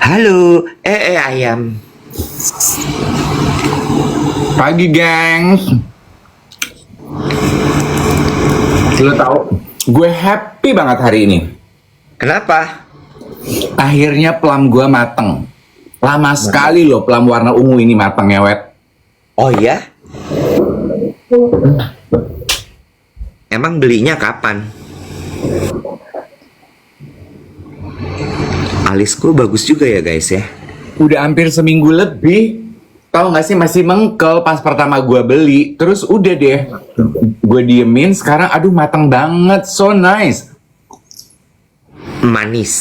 Halo, ayam. Pagi, gengs. Lo tau, gue happy banget hari ini. Kenapa? Akhirnya plum gue mateng. Lama sekali loh plum warna ungu ini matengnya, Wet. Oh ya? Emang belinya kapan? Alisku bagus juga ya guys ya. Udah hampir seminggu lebih. Tahu nggak sih, masih mengkel pas pertama gue beli. Terus udah deh, gue diemin. Sekarang aduh mateng banget, so nice. Manis.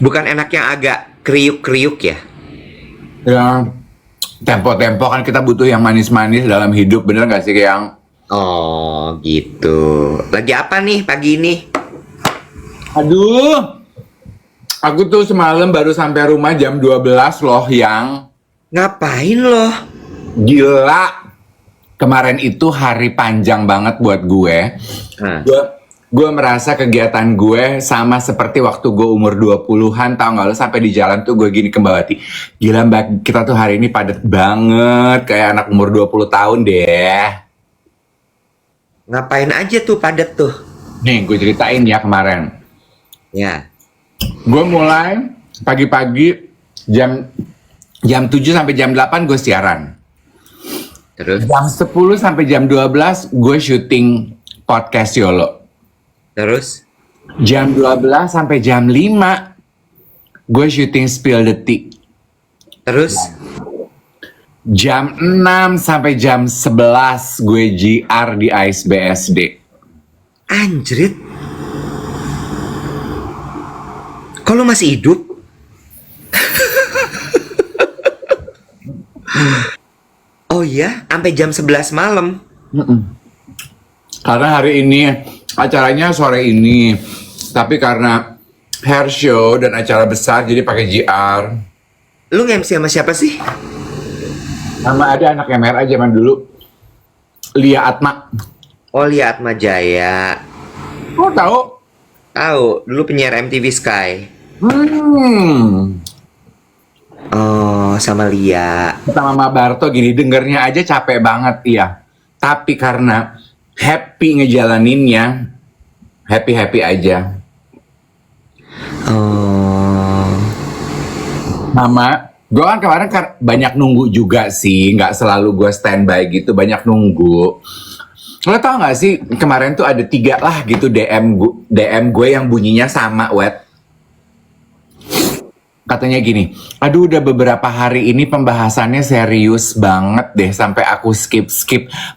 Bukan enak yang agak kriuk-kriuk ya? Ya, tempo-tempo kan kita butuh yang manis-manis dalam hidup, bener nggak sih, yang? Oh gitu. Lagi apa nih pagi ini? Aduh, aku tuh semalam baru sampai rumah jam 12 loh, yang Ngapain loh? gila. Kemarin itu hari panjang banget buat gue. Hah. Gue merasa kegiatan gue sama seperti waktu gue umur 20-an, tau gak lo, sampai di jalan tuh gue gini ke Mbak Wati. Gila Mbak, kita tuh hari ini padat banget, kayak anak umur 20 tahun deh. Ngapain aja tuh padet tuh? Nih, gue ceritain ya kemarin. Ya. Gue mulai pagi-pagi jam 7 sampai jam 8 gue siaran. Terus? Jam 10 sampai jam 12 gue syuting podcast YOLO. Terus? Jam 12 sampai jam 5 gue syuting Spill the Tea. Terus? Jam 6 sampai jam 11 gue GR di Ice BSD. Anjrit. Kok lu masih hidup? Oh iya, sampai jam 11 malam. Karena hari ini acaranya sore ini, tapi karena hair show dan acara besar jadi pakai GR. Lu nge-MC sama siapa sih? Nama ada anak MRA zaman dulu, Lia Atma. Oh, lihat Atma Jaya. Oh tahu? Tahu, dulu penyiar MTV Sky. Oh, sama Lia. Sama Mama Barto gini, dengernya aja capek banget, iya. Tapi karena happy ngejalaninnya, happy aja. Oh. Mama, gue kan kemarin banyak nunggu juga sih, nggak selalu gue standby gitu, banyak nunggu. Lo tau gak sih, kemarin tuh ada 3 lah gitu DM gue yang bunyinya sama, Wet. Katanya gini, aduh udah beberapa hari ini pembahasannya serius banget deh, sampai aku skip.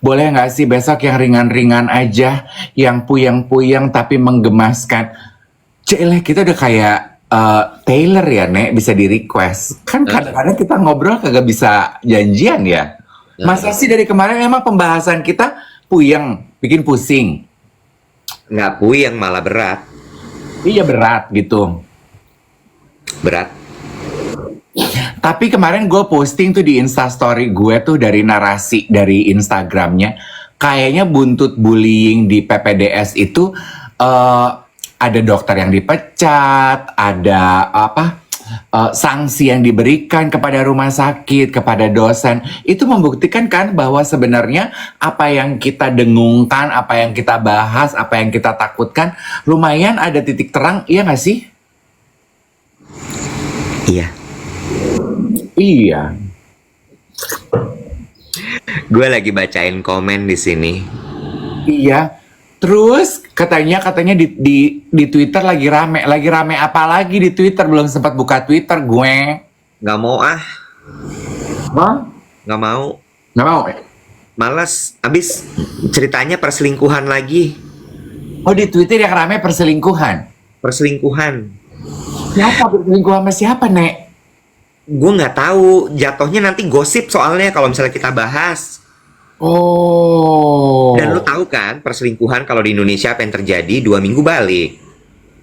Boleh gak sih besok yang ringan-ringan aja, yang puyeng-puyeng tapi menggemaskan. Cile, kita udah kayak Taylor ya, Nek, bisa di request. Kan kadang-kadang kita ngobrol kagak bisa janjian ya. Masa sih dari kemarin emang pembahasan kita puyeng, bikin pusing? Nggak puyeng, malah berat. Iya berat gitu. Berat. Tapi kemarin gue posting tuh di Instastory gue tuh dari narasi dari Instagramnya. Kayaknya buntut bullying di PPDS itu ada dokter yang dipecat, ada sanksi yang diberikan kepada rumah sakit, kepada dosen. Itu membuktikan kan bahwa sebenarnya apa yang kita dengungkan, apa yang kita bahas, apa yang kita takutkan, lumayan ada titik terang, iya gak sih? Iya. Iya. Gue lagi bacain komen di sini. Iya. Terus katanya di Twitter lagi rame apa lagi di Twitter, belum sempat buka Twitter gue. Nggak mau ah. Hah? Nggak mau. Nggak mau? Males. Abis ceritanya perselingkuhan lagi. Oh, di Twitter yang rame perselingkuhan. Perselingkuhan. Siapa berselingkuh sama siapa, Nek? Gue nggak tahu. Jatuhnya nanti gosip soalnya kalau misalnya kita bahas. Oh. Dan lu tahu kan perselingkuhan kalau di Indonesia apa yang terjadi 2 minggu balik.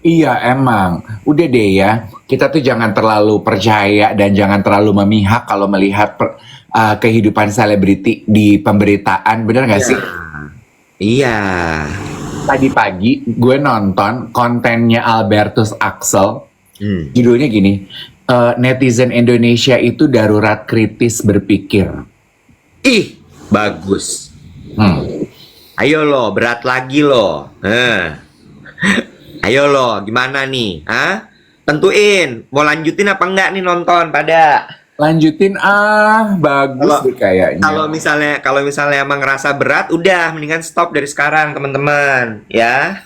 Iya emang. Udah deh ya. Kita tuh jangan terlalu percaya dan jangan terlalu memihak kalau melihat kehidupan selebriti di pemberitaan. Bener gak sih? Iya. Tadi pagi gue nonton kontennya Albertus Axel. Judulnya gini, netizen Indonesia itu darurat kritis berpikir. Ih, bagus. Hmm. Ayo lo, berat lagi lo. Ayo lo, gimana nih? Tentuin, mau lanjutin apa enggak nih nonton pada? Lanjutin bagus Kalau deh kayaknya. kalau misalnya emang ngerasa berat, udah mendingan stop dari sekarang teman-teman, ya.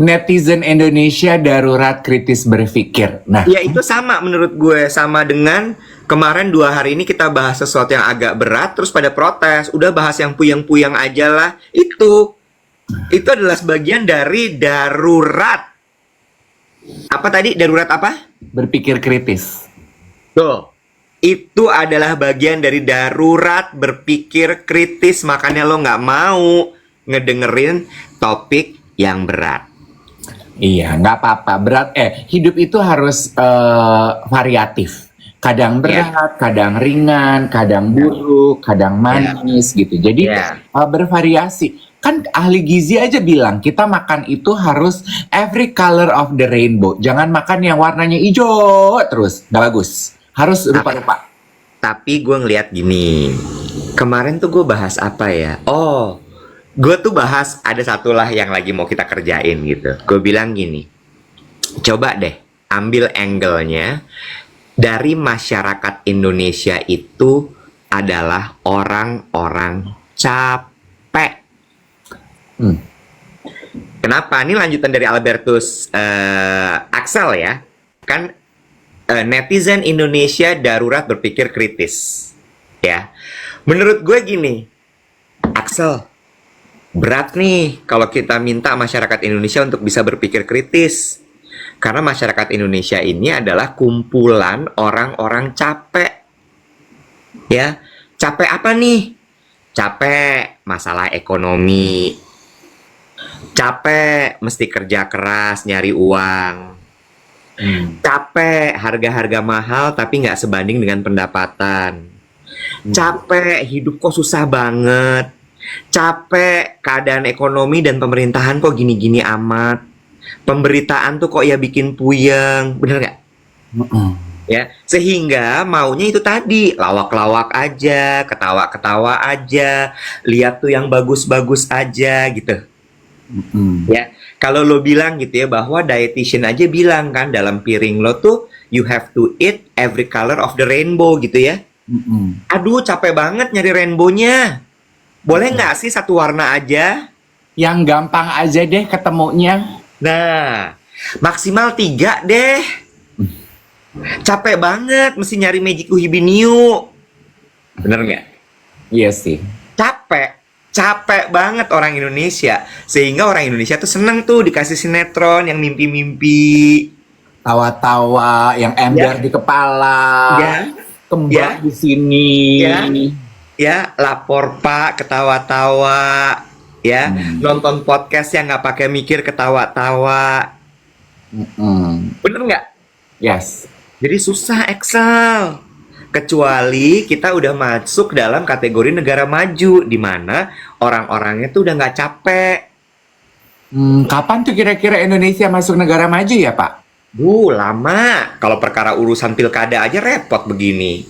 Netizen Indonesia darurat kritis berpikir. Nah, Ya itu sama menurut gue, sama dengan kemarin 2 hari ini kita bahas sesuatu yang agak berat, terus pada protes, udah bahas yang puyeng-puyeng aja lah. Itu adalah sebagian dari darurat. Apa tadi? Darurat apa? berpikir kritis. Tuh. Itu adalah bagian dari darurat berpikir kritis. Makanya lo nggak mau ngedengerin topik yang berat. Iya, nggak apa-apa. Hidup itu harus variatif. Kadang berat, kadang ringan, kadang buruk, kadang manis gitu. Jadi bervariasi. Kan ahli gizi aja bilang kita makan itu harus every color of the rainbow. Jangan makan yang warnanya hijau terus, nggak bagus. Harus rupa-rupa. Tapi gue ngeliat gini. Kemarin tuh gue bahas apa ya? Oh, gue tuh bahas ada satulah yang lagi mau kita kerjain gitu. Gue bilang gini, coba deh ambil angle-nya dari masyarakat Indonesia itu adalah orang-orang capek. Kenapa? Ini lanjutan dari Albertus Axel ya. Kan netizen Indonesia darurat berpikir kritis. Ya. Menurut gue gini, Axel, berat nih kalau kita minta masyarakat Indonesia untuk bisa berpikir kritis. Karena masyarakat Indonesia ini adalah kumpulan orang-orang capek. Ya, capek apa nih? Capek masalah ekonomi. Capek mesti kerja keras nyari uang. Capek harga-harga mahal tapi nggak sebanding dengan pendapatan. Capek hidup kok susah banget. Capek keadaan ekonomi dan pemerintahan kok gini-gini amat. Pemberitaan tuh kok ya bikin puyeng. Bener nggak? Ya, sehingga maunya itu tadi, lawak-lawak aja, ketawa-ketawa aja, lihat tuh yang bagus-bagus aja gitu. Ya, kalau lo bilang gitu ya, bahwa dietitian aja bilang kan dalam piring lo tuh you have to eat every color of the rainbow gitu ya. Aduh, capek banget nyari rainbow-nya. Boleh nggak sih satu warna aja? Yang gampang aja deh ketemunya. Nah, maksimal 3 deh. Capek banget mesti nyari Magic Uhibiniu. Bener nggak? Iya sih. Capek banget orang Indonesia. Sehingga orang Indonesia tuh seneng tuh dikasih sinetron yang mimpi-mimpi. Tawa-tawa, yang ember di kepala, kembang di sini. Ya, lapor Pak, ketawa-tawa. Ya, nonton podcast yang nggak pakai mikir, ketawa-tawa. Bener nggak? Yes. Jadi susah Excel. Kecuali kita udah masuk dalam kategori negara maju, di mana orang-orangnya tuh udah nggak capek. Kapan tuh kira-kira Indonesia masuk negara maju ya, Pak? Lama. Kalau perkara urusan pilkada aja repot begini.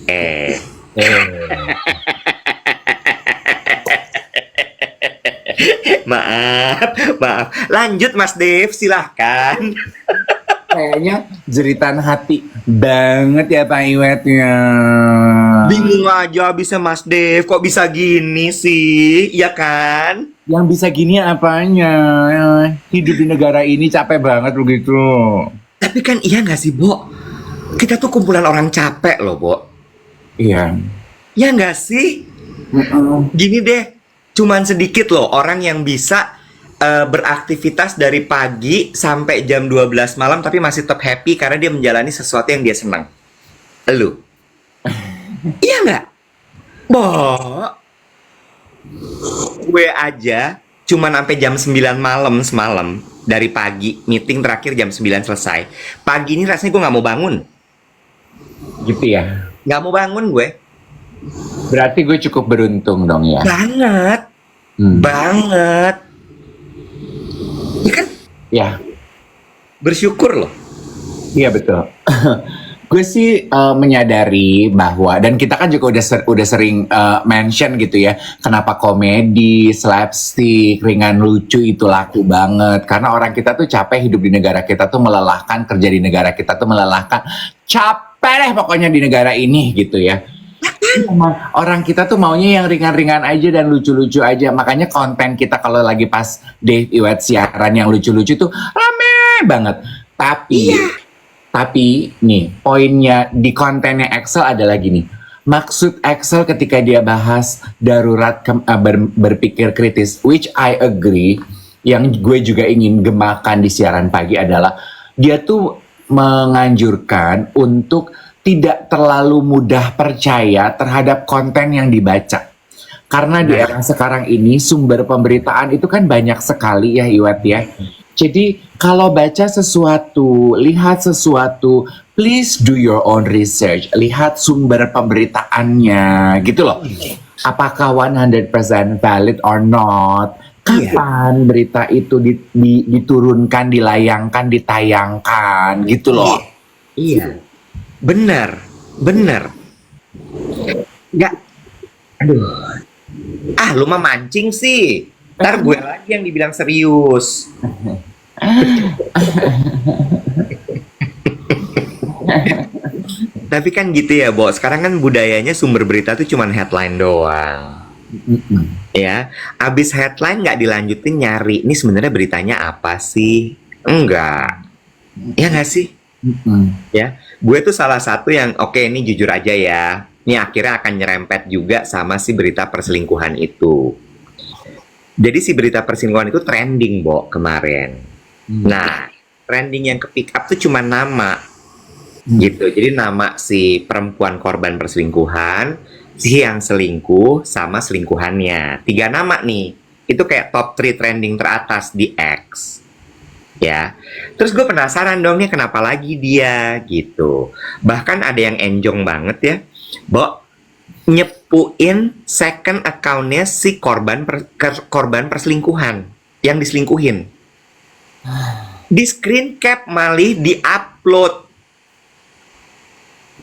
Maaf. Lanjut Mas Dev, silahkan. Kayaknya jeritan hati banget ya Pak Iwetnya. Bingung aja bisa Mas Dev, kok bisa gini sih, ya kan? Yang bisa gini apanya? Hidup di negara ini capek banget begitu. Tapi kan iya nggak sih, Bo? Kita tuh kumpulan orang capek loh, Bo. Iya. Ya nggak sih? Gini deh, cuman sedikit loh orang yang bisa beraktivitas dari pagi sampai jam 12 malam tapi masih tetap happy karena dia menjalani sesuatu yang dia senang. Lu? Iya nggak? Bo, gue aja cuman sampai jam 9 malam semalam. Dari pagi, meeting terakhir jam 9 selesai. Pagi ini rasanya gue nggak mau bangun. Gitu ya? Nggak mau bangun gue. Berarti gue cukup beruntung dong ya? Banget. Banget. Ya kan? Ya. Bersyukur loh. Iya betul. Gue sih menyadari bahwa, dan kita kan juga udah sering mention gitu ya, kenapa komedi, slapstick, ringan lucu itu laku banget. Karena orang kita tuh capek hidup di negara kita tuh melelahkan, kerja di negara kita tuh melelahkan. Capek deh pokoknya di negara ini gitu ya. Emang orang kita tuh maunya yang ringan-ringan aja dan lucu-lucu aja. Makanya konten kita kalau lagi pas Dave Iwet siaran yang lucu-lucu tuh rame banget. Tapi nih poinnya di kontennya Excel adalah gini. Maksud Excel ketika dia bahas darurat berpikir kritis, which I agree, yang gue juga ingin gemakan di siaran pagi adalah dia tuh menganjurkan untuk tidak terlalu mudah percaya terhadap konten yang dibaca. Karena di era sekarang ini sumber pemberitaan itu kan banyak sekali ya Iwat ya. Jadi kalau baca sesuatu, lihat sesuatu, please do your own research. Lihat sumber pemberitaannya gitu loh. Apakah 100% valid or not? Kapan berita itu diturunkan, dilayangkan, ditayangkan gitu loh. Iya. Benar. Nggak. Aduh. Lu mah mancing sih. Ntar gue lagi yang dibilang serius. Tapi kan gitu ya, Bo. Sekarang kan budayanya sumber berita tuh cuman headline doang. Ya, abis headline nggak dilanjutin nyari. Ini sebenarnya beritanya apa sih? Enggak. Ya nggak sih? Ya, gue tuh salah satu yang oke, ini jujur aja ya. Ini akhirnya akan nyerempet juga sama si berita perselingkuhan itu. Jadi si berita perselingkuhan itu trending, Bo, kemarin. Nah, trending yang ke pick up tuh cuma nama. Gitu. Jadi nama si perempuan korban perselingkuhan, si yang selingkuh, sama selingkuhannya. 3 nama nih. Itu kayak top 3 trending teratas di X. Ya. Terus gue penasaran dong nih kenapa lagi dia gitu. Bahkan ada yang enjong banget ya. Bo, nyepuin second account-nya si korban perselingkuhan yang diselingkuhin. Di screen cap malih di-upload.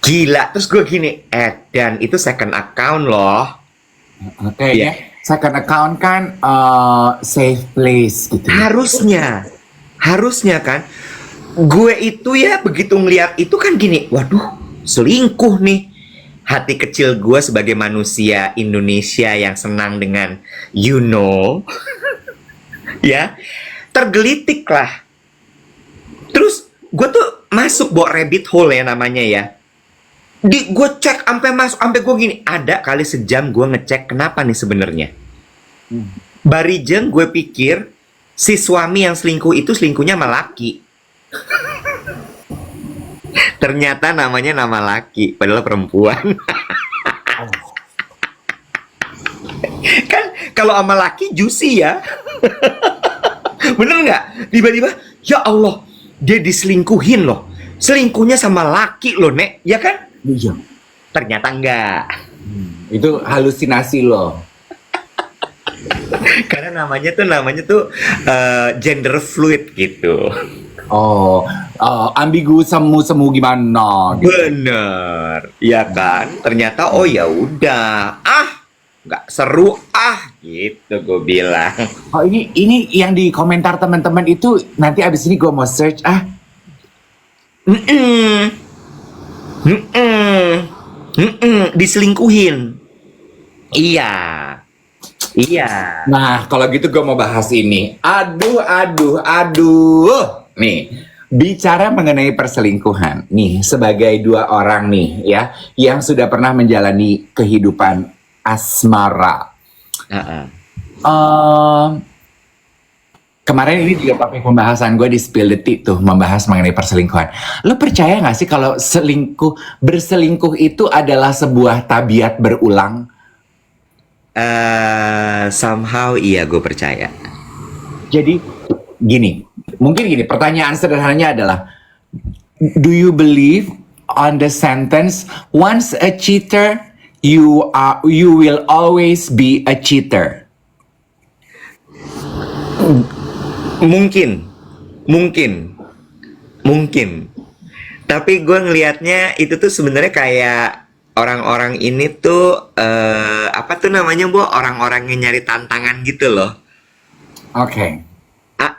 Gila, terus gue gini, dan itu second account loh. Oke, ya. Second account kan safe place gitu. Harusnya kan. Gue itu ya begitu ngeliat itu kan gini, waduh, selingkuh nih. Hati kecil gue sebagai manusia Indonesia yang senang dengan ya, tergelitik lah. Terus gue tuh masuk bawa rabbit hole ya namanya ya. Gue cek sampai gue gini, ada kali sejam gue ngecek kenapa nih sebenarnya. Barijeng gue pikir si suami yang selingkuh itu selingkuhnya sama laki. Ternyata namanya nama laki, padahal perempuan. Kan kalau sama laki juicy ya. Bener nggak? Tiba-tiba, ya Allah, dia diselingkuhin loh. Selingkuhnya sama laki loh, Nek. Ya kan? Iya. Ternyata enggak. Itu halusinasi loh. Karena namanya tuh gender fluid gitu. Ambigu semu gimana? Gitu. Bener, ya kan? Ternyata ya udah, nggak seru gitu gue bilang. Oh ini yang di komentar teman-teman itu nanti abis ini gue mau search Diselingkuhin. Iya. Nah kalau gitu gue mau bahas ini. Aduh. Nih, bicara mengenai perselingkuhan. Nih, sebagai 2 orang nih ya, yang sudah pernah menjalani kehidupan asmara. Kemarin ini juga pakai pembahasan gue di Spill the Tea tuh, membahas mengenai perselingkuhan. Lo percaya gak sih kalau berselingkuh itu adalah sebuah tabiat berulang? Somehow iya, gue percaya. Jadi mungkin gini, pertanyaan sederhananya adalah, do you believe on the sentence, once a cheater, you will always be a cheater? Mungkin. Tapi gue ngelihatnya itu tuh sebenarnya kayak orang-orang ini tuh apa tuh namanya bu? Orang-orang yang nyari tantangan gitu loh. Oke.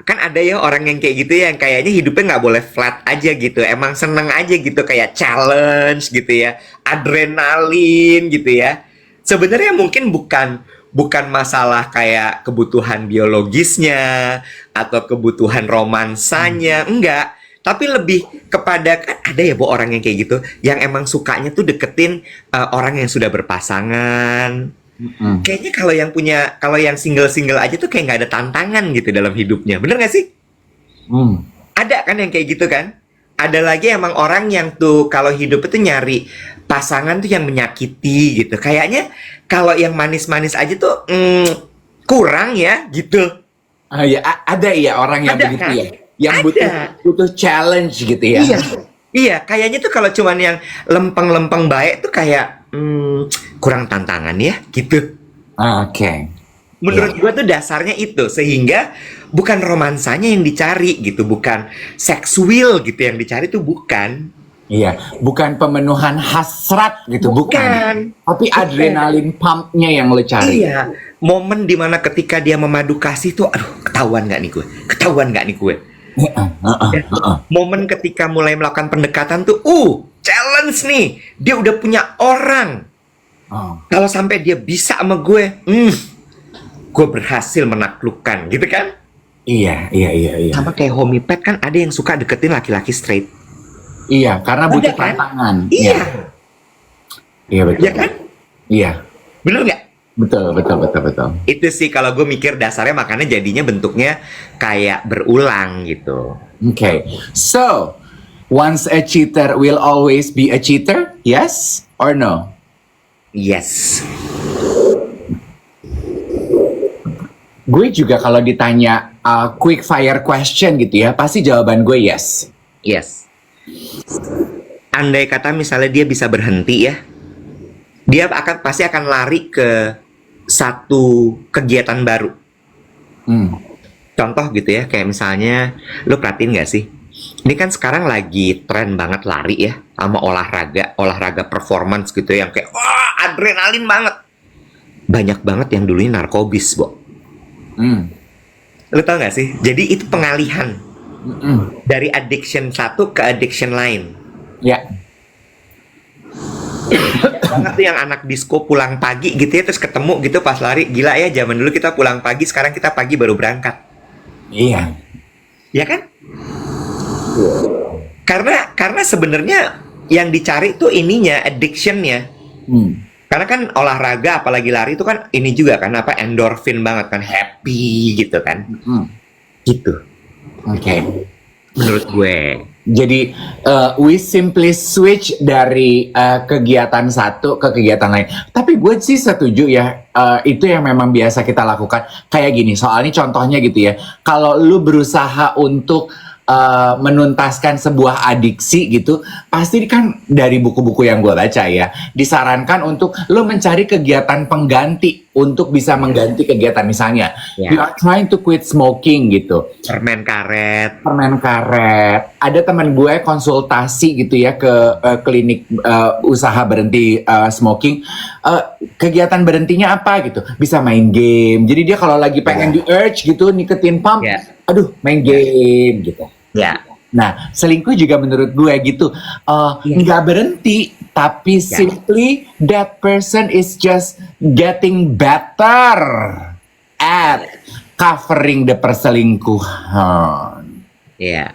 Kan ada ya orang yang kayak gitu ya, yang kayaknya hidupnya nggak boleh flat aja gitu. Emang seneng aja gitu kayak challenge gitu ya, adrenalin gitu ya. Sebenarnya mungkin bukan bukan masalah kayak kebutuhan biologisnya atau kebutuhan romansanya, enggak. Tapi lebih kepada kan ada ya bu orang yang kayak gitu, yang emang sukanya tuh deketin orang yang sudah berpasangan. Mm-mm. Kayaknya kalau yang single-single aja tuh kayak nggak ada tantangan gitu dalam hidupnya. Bener nggak sih? Mm. Ada kan yang kayak gitu kan? Ada lagi emang orang yang tuh kalau hidup itu nyari pasangan tuh yang menyakiti gitu. Kayaknya kalau yang manis-manis aja tuh kurang ya gitu. Ya, ada ya orang yang Ada begitu kan? ya, yang butuh Ada. butuh challenge gitu ya. Iya. Iya, kayaknya tuh kalau cuman yang lempeng-lempeng baik tuh kayak kurang tantangan ya gitu. Oke. Ya, Menurut gua tuh dasarnya itu, sehingga bukan romansanya yang dicari gitu, bukan seksual gitu yang dicari tuh bukan. iya, bukan pemenuhan hasrat gitu, bukan. Bukan. Tapi Bukan. adrenalin pumpnya yang lo cari. Iya, momen dimana ketika dia memadu kasih tuh, aduh, ketahuan nggak nih gue? Ketahuan nggak nih gue? Ya. Momen ketika mulai melakukan pendekatan tuh, challenge nih. Dia udah punya orang. Oh, Kalau sampai dia bisa sama gue, gue berhasil menaklukkan, gitu kan? iya, iya, iya, iya. Sama kayak homipet kan ada yang suka deketin laki-laki straight. Iya, karena Ada butuh kan? tantangan. Iya, Iya betul. ya kan? Iya, Bener nggak? betul, betul, betul, betul. Itu sih kalau gue mikir dasarnya makanya jadinya bentuknya kayak berulang gitu. Okay, so once a cheater will always be a cheater, yes or no? Yes. Gue juga kalau ditanya quick fire question gitu ya, pasti jawaban gue yes. Yes. Andai kata misalnya dia bisa berhenti ya, dia pasti akan lari ke satu kegiatan baru. Hmm. Contoh gitu ya, kayak misalnya, lo perhatiin nggak sih? Ini kan sekarang lagi tren banget lari ya, sama olahraga performance gitu ya, yang kayak wah adrenalin banget. Banyak banget yang dulunya narkobis, Bo. Hmm. Lo tau nggak sih? Jadi itu pengalihan Mm-mm. dari addiction satu ke addiction lain. Ya, Banget tuh yang anak disco pulang pagi gitu ya, terus ketemu gitu pas lari. Gila ya, zaman dulu kita pulang pagi, sekarang kita pagi baru berangkat. iya. Ya kan? Karena sebenarnya yang dicari tuh ininya, addictionnya. Hmm. Karena kan olahraga, apalagi lari itu kan ini juga kan apa endorfin banget kan, happy gitu kan. Hmm. Gitu. Oke. Menurut gue. Jadi we simply switch dari kegiatan satu ke kegiatan lain. Tapi gue sih setuju ya, itu yang memang biasa kita lakukan. Kayak gini, soalnya contohnya gitu ya. Kalau lu berusaha untuk menuntaskan sebuah adiksi gitu, pasti kan dari buku-buku yang gue baca ya, disarankan untuk lu mencari kegiatan pengganti untuk bisa mengganti kegiatan. Misalnya, Ya. you are trying to quit smoking gitu. Permen karet. Permen karet. Ada teman gue konsultasi gitu ya ke klinik usaha berhenti smoking. Kegiatan berhentinya apa gitu? Bisa main game. Jadi dia kalau lagi pengen di urge gitu nikotin pump, Ya. aduh main game gitu. Ya. Nah, selingkuh juga menurut gue gitu, nggak berhenti, tapi simply that person is just getting better at covering the perselingkuhan. Ya.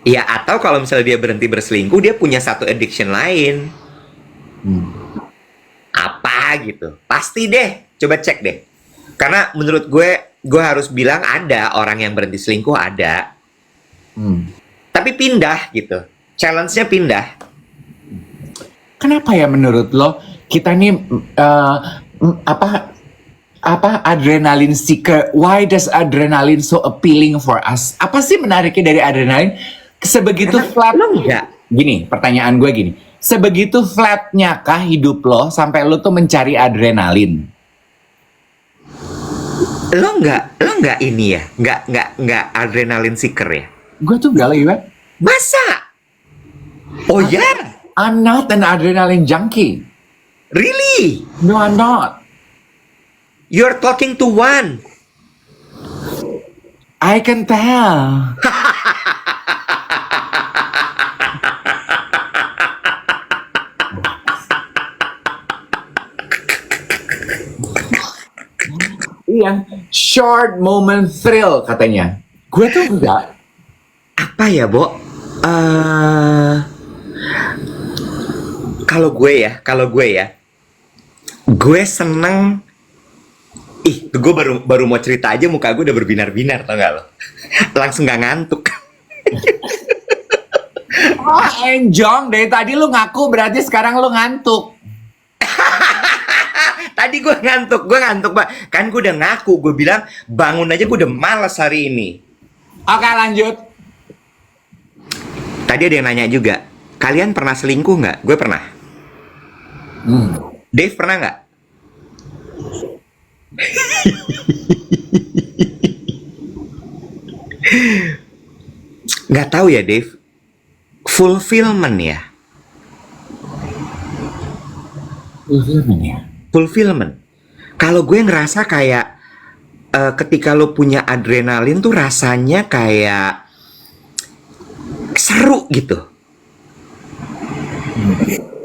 Ya, atau kalau misalnya dia berhenti berselingkuh, dia punya satu addiction lain. Apa gitu? Pasti deh. Coba cek deh. Karena menurut gue harus bilang ada orang yang berhenti selingkuh, ada. Tapi pindah gitu. Challenge-nya pindah. Kenapa ya menurut lo kita nih apa adrenaline seeker? Why does adrenaline so appealing for us? Apa sih menariknya dari adrenalin? Sebegitu flat. Lo enggak. Gini, pertanyaan gue gini. Sebegitu flatnya kah hidup lo sampai lo tuh mencari adrenalin? Lo enggak ini ya? Enggak adrenaline seeker ya? Gue tuh gak lagi, Masa? Oh yeah, I'm not an adrenaline junkie. really? No, I'm not. You're talking to one. I can tell. Iya, short moment thrill katanya. Gue tuh enggak. Apa ya, Bo? Kalau gue ya, gue seneng. Ih, gue baru mau cerita aja muka gue udah berbinar-binar, tau gak lo? Langsung gak ngantuk. Oh, Enjong, dari tadi lu ngaku berarti sekarang lu ngantuk. Tadi gue ngantuk, Pak. Kan gue udah ngaku, gue bilang bangun aja gue udah malas hari ini. Oke, lanjut. Tadi ada yang nanya juga, kalian pernah selingkuh nggak? Gue pernah. Dave pernah nggak? Nggak tahu ya, Dave. Fulfillment ya. Fulfillment. Kalau gue ngerasa kayak ketika lo punya adrenalin tuh rasanya kayak seru gitu.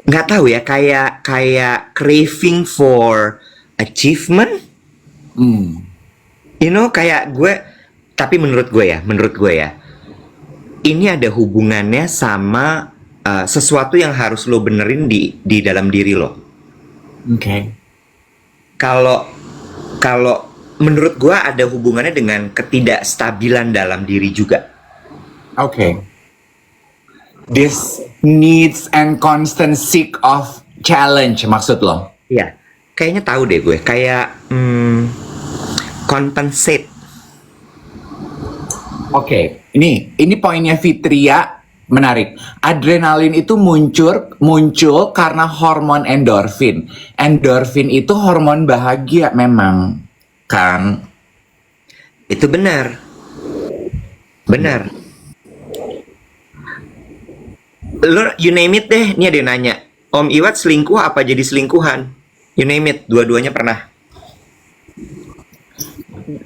Nggak tahu ya, kayak craving for achievement. You know, kayak gue, tapi menurut gue ya, ini ada hubungannya sama sesuatu yang harus lo benerin di dalam diri lo. Oke. Kalau menurut gue ada hubungannya dengan ketidakstabilan dalam diri juga. Oke. This needs and constant seek of challenge maksud lo? Iya, kayaknya tahu deh gue. Kayak compensate. Oke, ini poinnya Fitria menarik. Adrenalin itu muncul karena hormon endorfin. Endorfin itu hormon bahagia memang, kan? Itu benar. Benar. Lo, you name it deh. Ini ada yang nanya, Om Iwat selingkuh apa jadi selingkuhan? You name it, dua-duanya pernah.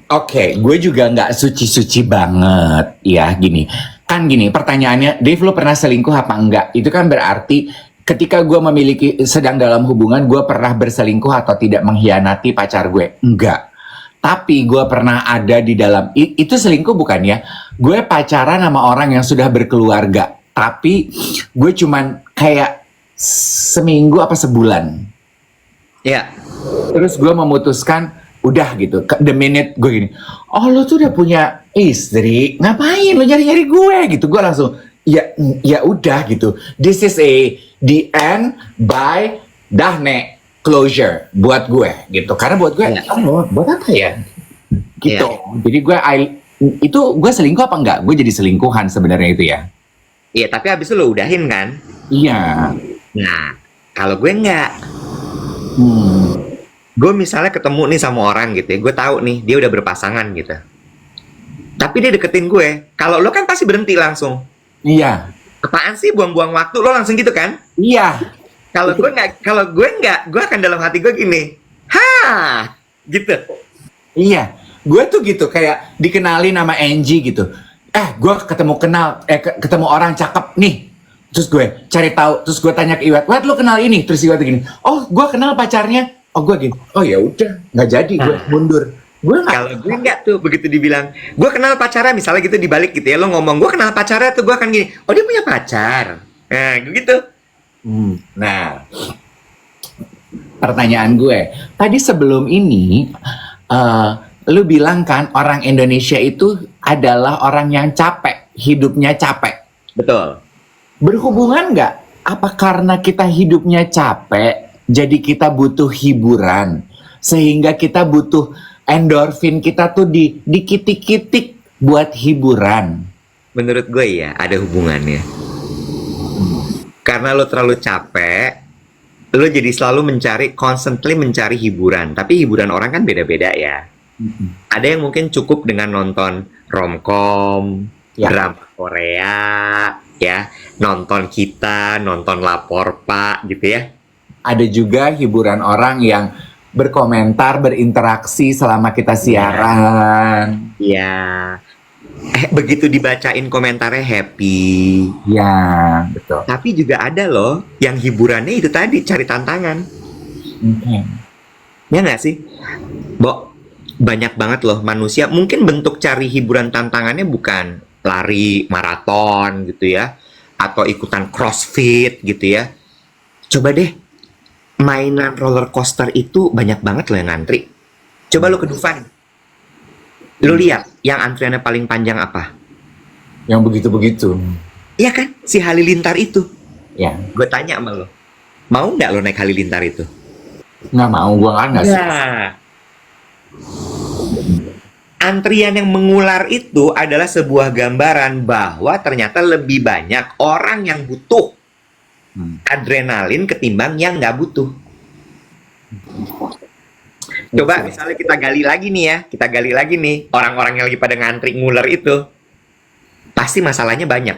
Oke, gue juga nggak suci-suci banget ya gini. Kan gini, pertanyaannya, Dave lo pernah selingkuh apa enggak? Itu kan berarti ketika gue sedang dalam hubungan, gue pernah berselingkuh atau tidak mengkhianati pacar gue? Enggak. Tapi gue pernah ada di dalam, itu selingkuh bukan ya? Gue pacaran sama orang yang sudah berkeluarga. Tapi gue cuman kayak seminggu apa sebulan. Ya. Terus gue memutuskan, udah gitu, the minute gue gini, oh lo tuh udah punya istri, ngapain lo nyari-nyari gue gitu. Gue langsung, ya udah gitu. This is the end by Dahne closure buat gue gitu. Karena buat gue, oh, buat apa ya? Gitu. Jadi gue selingkuh apa enggak? Gue jadi selingkuhan sebenarnya itu ya. Iya, tapi abis itu lo udahin kan? Iya. Nah, kalau gue enggak. Gue misalnya ketemu nih sama orang gitu ya, gue tahu nih dia udah berpasangan gitu. Tapi dia deketin gue. Kalau lo kan pasti berhenti langsung. Iya. Apaan sih buang-buang waktu? Lo langsung gitu kan? Iya. Kalau gue nggak, gue akan dalam hati gue gini, gitu. Iya, gue tuh gitu kayak dikenalin nama Angie gitu. Gue ketemu orang cakep nih. Terus gue cari tahu, terus gue tanya ke Iwat, "Wat, lo kenal ini?" Terus Iwat gini, "Oh, gue kenal pacarnya." Oh, gue gini, "Oh ya udah, nggak jadi." Gue mundur. Kalau gue nggak tuh, begitu dibilang, "Gue kenal pacarnya," misalnya gitu dibalik gitu ya, lo ngomong, "Gue kenal pacarnya," tuh gue akan gini, "Oh, dia punya pacar." Nah, gitu. Nah, pertanyaan gue, tadi sebelum ini, lu bilang kan orang Indonesia itu adalah orang yang capek, hidupnya capek. Betul. Berhubungan nggak? Apa karena kita hidupnya capek, jadi kita butuh hiburan, sehingga kita butuh endorfin kita tuh dikitik-kitik buat hiburan? Menurut gue ya ada hubungannya. Karena lo terlalu capek, lo jadi selalu constantly mencari hiburan. Tapi hiburan orang kan beda-beda ya. Ada yang mungkin cukup dengan nonton romcom, drama Korea, ya, nonton kita, nonton Lapor Pak gitu ya. Ada juga hiburan orang yang berkomentar, berinteraksi selama kita siaran. Ya, begitu dibacain komentarnya happy. Ya, betul. Tapi juga ada loh yang hiburannya itu tadi cari tantangan. Oke. Ya nggak sih? Banyak banget loh manusia. Mungkin bentuk cari hiburan tantangannya bukan lari maraton gitu ya, atau ikutan crossfit gitu ya. Coba deh, mainan roller coaster itu banyak banget loh yang ngantri. Coba lo ke Dufan, lo lihat yang antriannya paling panjang apa? Yang begitu-begitu. Iya kan, si Halilintar itu. Ya, Gue tanya sama lo, mau nggak lo naik Halilintar itu? nggak mau, gua kan nggak suka. Nah, antrian yang mengular itu adalah sebuah gambaran bahwa ternyata lebih banyak orang yang butuh adrenalin ketimbang yang nggak butuh. Coba misalnya kita gali lagi nih ya, kita gali lagi nih orang-orang yang lagi pada ngantri ngular itu, pasti masalahnya banyak.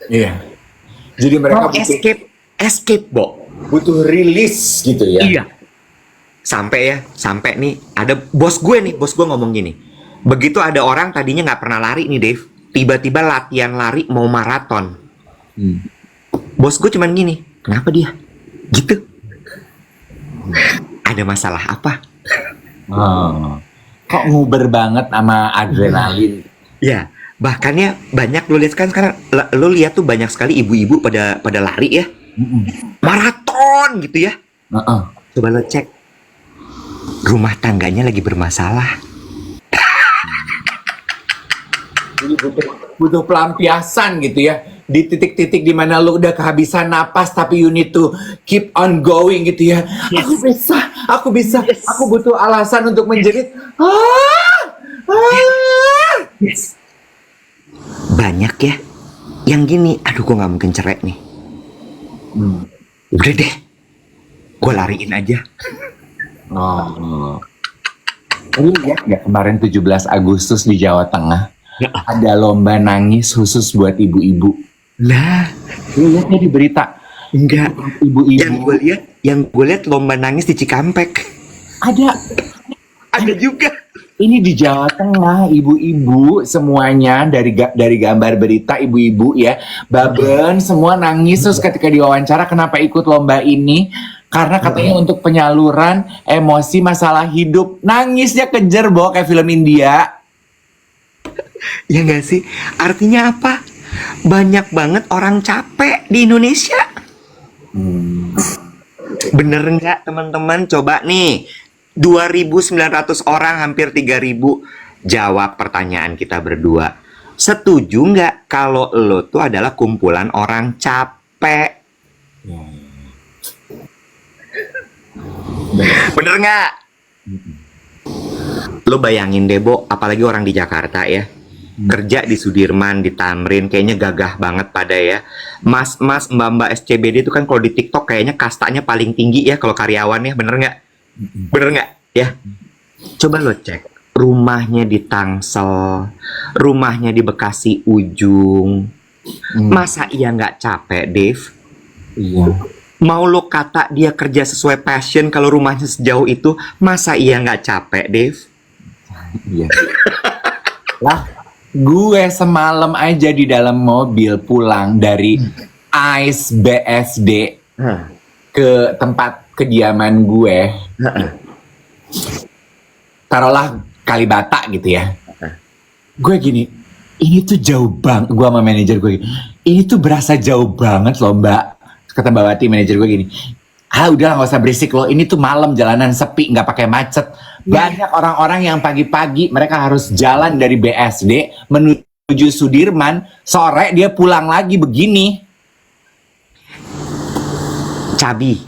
Iya. Jadi mereka Mau escape, Bo. butuh rilis gitu ya. Iya. Sampai nih ada bos gue ngomong gini. Begitu ada orang tadinya nggak pernah lari nih, Dave, tiba-tiba latihan lari mau maraton. Bos gue cuman gini, kenapa dia? Gitu. Ada masalah apa? Kok nguber banget sama adrenalin? Ya, bahkan ya banyak lo lihat kan sekarang, lo lihat tuh banyak sekali ibu-ibu pada lari ya, maraton gitu ya. Coba lo cek, rumah tangganya lagi bermasalah. Jadi butuh pelampiasan gitu ya. Di titik-titik dimana lu udah kehabisan napas tapi you need to keep on going gitu ya. Yes. Aku bisa. Yes. Aku butuh alasan untuk menjerit. Yes. Banyak ya yang gini, aduh gue nggak mungkin cerai nih. Udah deh, gue lariin aja. Lu lihat nggak kemarin 17 Agustus di Jawa Tengah? Ada lomba nangis khusus buat ibu-ibu. Lah, Lu lihatnya di berita? enggak. Ibu-ibu. Yang gue lihat lomba nangis di Cikampek. Ada juga. Ini di Jawa Tengah, ibu-ibu semuanya dari gambar berita ibu-ibu ya, Baben semua nangis terus ketika diwawancara kenapa ikut lomba ini? Karena katanya untuk penyaluran emosi masalah hidup. Nangisnya kejer, Bo, kayak film India. Ya nggak sih? Artinya apa? Banyak banget orang capek di Indonesia. Bener nggak teman-teman? Coba nih, 2.900 orang, hampir 3.000 jawab pertanyaan kita berdua. Setuju nggak kalau lo tuh adalah kumpulan orang capek? Bener nggak? Lo bayangin deh, Bo, apalagi orang di Jakarta ya, kerja di Sudirman, di Tamrin, kayaknya gagah banget pada ya. Mas-mas, mbak-mbak SCBD itu kan kalau di TikTok kayaknya kastanya paling tinggi ya kalau karyawannya, bener nggak? Bener nggak? Ya. Coba lo cek, rumahnya di Tangsel, rumahnya di Bekasi Ujung. Masa iya nggak capek, Dave? Iya. Mau lo kata dia kerja sesuai passion kalau rumahnya sejauh itu, masa iya nggak capek, Dave? Iya. Lah, gue semalam aja di dalam mobil pulang dari ICE BSD ke tempat kediaman gue. Taruhlah Kalibata gitu ya. Gue gini, ini tuh jauh banget. Gue sama manajer gue gini, ini tuh berasa jauh banget loh, Mbak. Kata Mbak Wati, manajer gue gini, udah gak usah berisik loh, ini tuh malam, jalanan sepi, gak pakai macet. Banyak orang-orang yang pagi-pagi mereka harus jalan dari BSD menuju Sudirman, sore dia pulang lagi begini. Cabi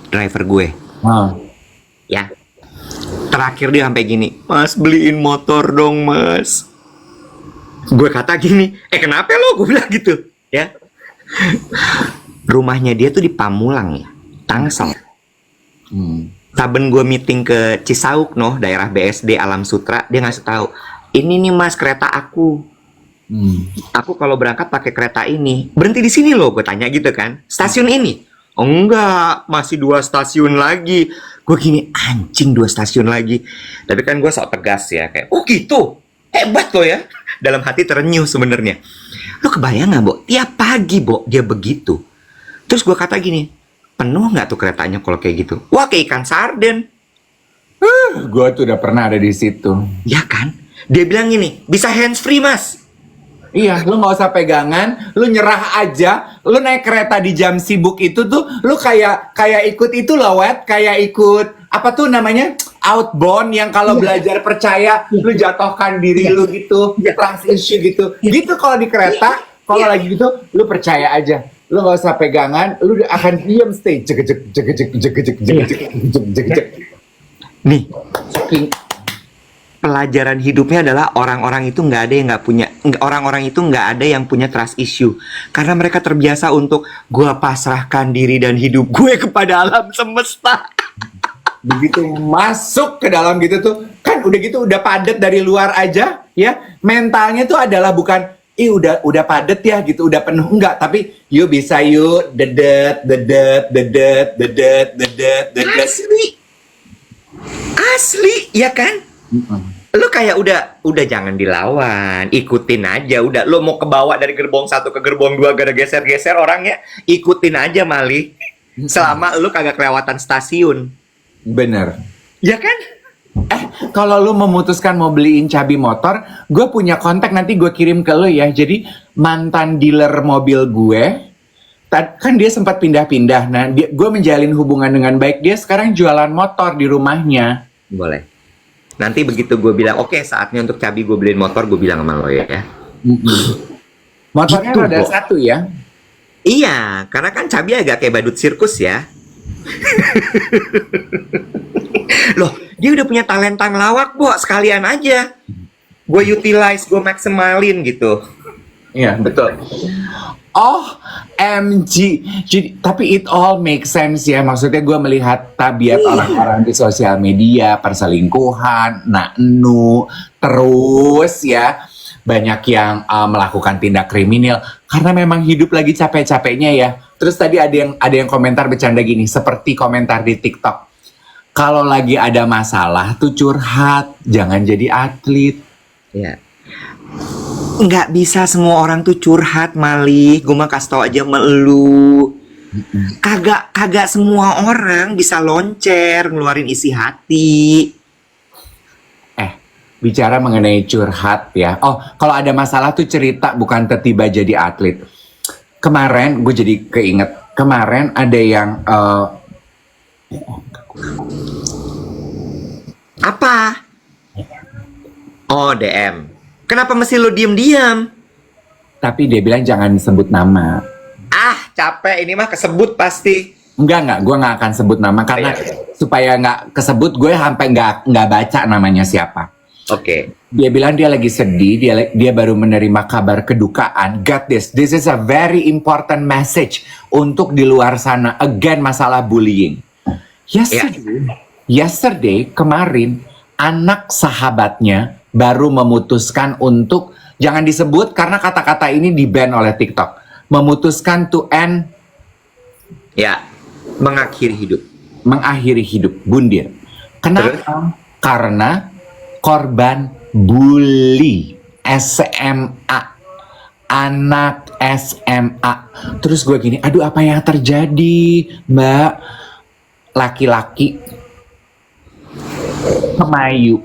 driver gue ya, terakhir dia sampai gini, Mas beliin motor dong Mas. Gue kata gini, kenapa lo? Gue bilang gitu ya. Rumahnya dia tuh di Pamulang ya, Tangsel. Saben gue meeting ke Cisauk daerah BSD Alam Sutra, dia ngasih tahu, ini nih Mas kereta aku. Aku kalau berangkat pakai kereta ini, berhenti di sini loh, gue tanya gitu kan. Stasiun ini. Oh enggak, masih 2 stasiun lagi. Gue gini, anjing 2 stasiun lagi. Tapi kan gue sok tegas ya, kayak, oh gitu, hebat lo ya. Dalam hati terenyuh sebenarnya. Lo kebayang nggak, Bo? Tiap pagi, Bo, dia begitu. Terus gue kata gini, penuh nggak tuh keretanya kalau kayak gitu? Wah, kayak ikan sarden. Gue tuh udah pernah ada di situ. Ya kan? Dia bilang gini, bisa hands free mas. Iya, lu nggak usah pegangan, lu nyerah aja. Lu naik kereta di jam sibuk itu tuh, lu kayak ikut itu loh, Wet, kayak ikut apa tuh namanya, outbound yang kalau belajar percaya, lu jatuhkan diri lu gitu, trust issue gitu. Gitu kalau di kereta, kalau lagi gitu, lu percaya aja. Lu nggak usah pegangan, lu akan diam stay. Jek jek jek jek jek jek jek jek jek jek. Nih, pelajaran hidupnya adalah orang-orang itu nggak ada yang nggak punya, orang-orang itu nggak ada yang punya trust issue karena mereka terbiasa untuk gua pasrahkan diri dan hidup gue kepada alam semesta. Begitu masuk ke dalam gitu tuh, kan udah gitu udah padat dari luar aja ya, mentalnya tuh adalah bukan udah padat ya gitu, udah penuh, enggak, tapi yuk bisa yuk dedet dedet dedet dedet dedet dedet. Asli ya kan. Lu kayak udah jangan dilawan, ikutin aja. Udah lu mau kebawa dari gerbong 1 ke gerbong 2 gara geser-geser orangnya, ikutin aja Mali. Selama lu kagak kelewatan stasiun. Bener. Ya kan? Kalau lu memutuskan mau beliin cabi motor, gue punya kontak, nanti gue kirim ke lu ya. Jadi mantan dealer mobil gue, kan dia sempat pindah-pindah. Nah, gue menjalin hubungan dengan baik. Dia sekarang jualan motor di rumahnya. Boleh. Nanti begitu gue bilang, oke, saatnya untuk cabi gue beliin motor, gue bilang sama lo ya. Motornya Gitu, ada Bo. 1 ya. Iya, karena kan cabi agak kayak badut sirkus ya. Loh, dia udah punya talenta ngelawak, Bo. Sekalian aja. Gue utilize, gue maksimalin gitu. Iya, betul. Oh, MG. Jadi, tapi it all makes sense ya. Maksudnya gue melihat tabiat orang-orang di sosial media, perselingkuhan, terus ya. Banyak yang melakukan tindak kriminal karena memang hidup lagi capek-capeknya ya. Terus tadi ada yang komentar bercanda gini, seperti komentar di TikTok. Kalau lagi ada masalah tuh curhat, jangan jadi atlet. Ya. Nggak bisa semua orang tuh curhat, Mali. Gue mah kasih tau aja sama elu. Kagak semua orang bisa loncer, ngeluarin isi hati. Bicara mengenai curhat ya. Oh, kalau ada masalah tuh cerita, bukan tiba jadi atlet. Kemarin gue jadi keinget. Kemarin ada yang Apa? Oh, DM. Kenapa mesti lo diem-diem? tapi dia bilang jangan sebut nama. Ah, capek. Ini mah kesebut pasti. Enggak, gue nggak akan sebut nama karena supaya nggak kesebut, gue sampai nggak baca namanya siapa. Oke. Dia bilang dia lagi sedih, dia baru menerima kabar kedukaan. Got this is a very important message untuk di luar sana. Again, masalah bullying. Yesterday, kemarin, anak sahabatnya baru memutuskan untuk, jangan disebut karena kata-kata ini di-ban oleh TikTok. Memutuskan to end. Ya, mengakhiri hidup. Mengakhiri hidup, bundir. Kenapa? Karena korban bully SMA, anak SMA. Terus gue gini, aduh apa yang terjadi, Mbak? Laki-laki Kemayu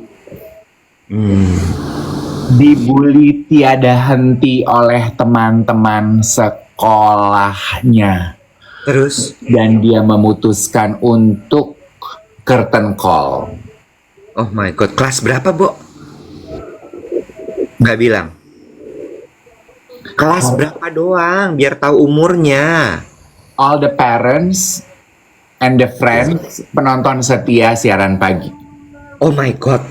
dibully tiada henti oleh teman-teman sekolahnya. Terus? Dan dia memutuskan untuk curtain call. Oh my god, kelas berapa, Bo? Nggak bilang. Kelas berapa doang, biar tahu umurnya. All the parents and the friends, penonton setia siaran pagi. Oh my god.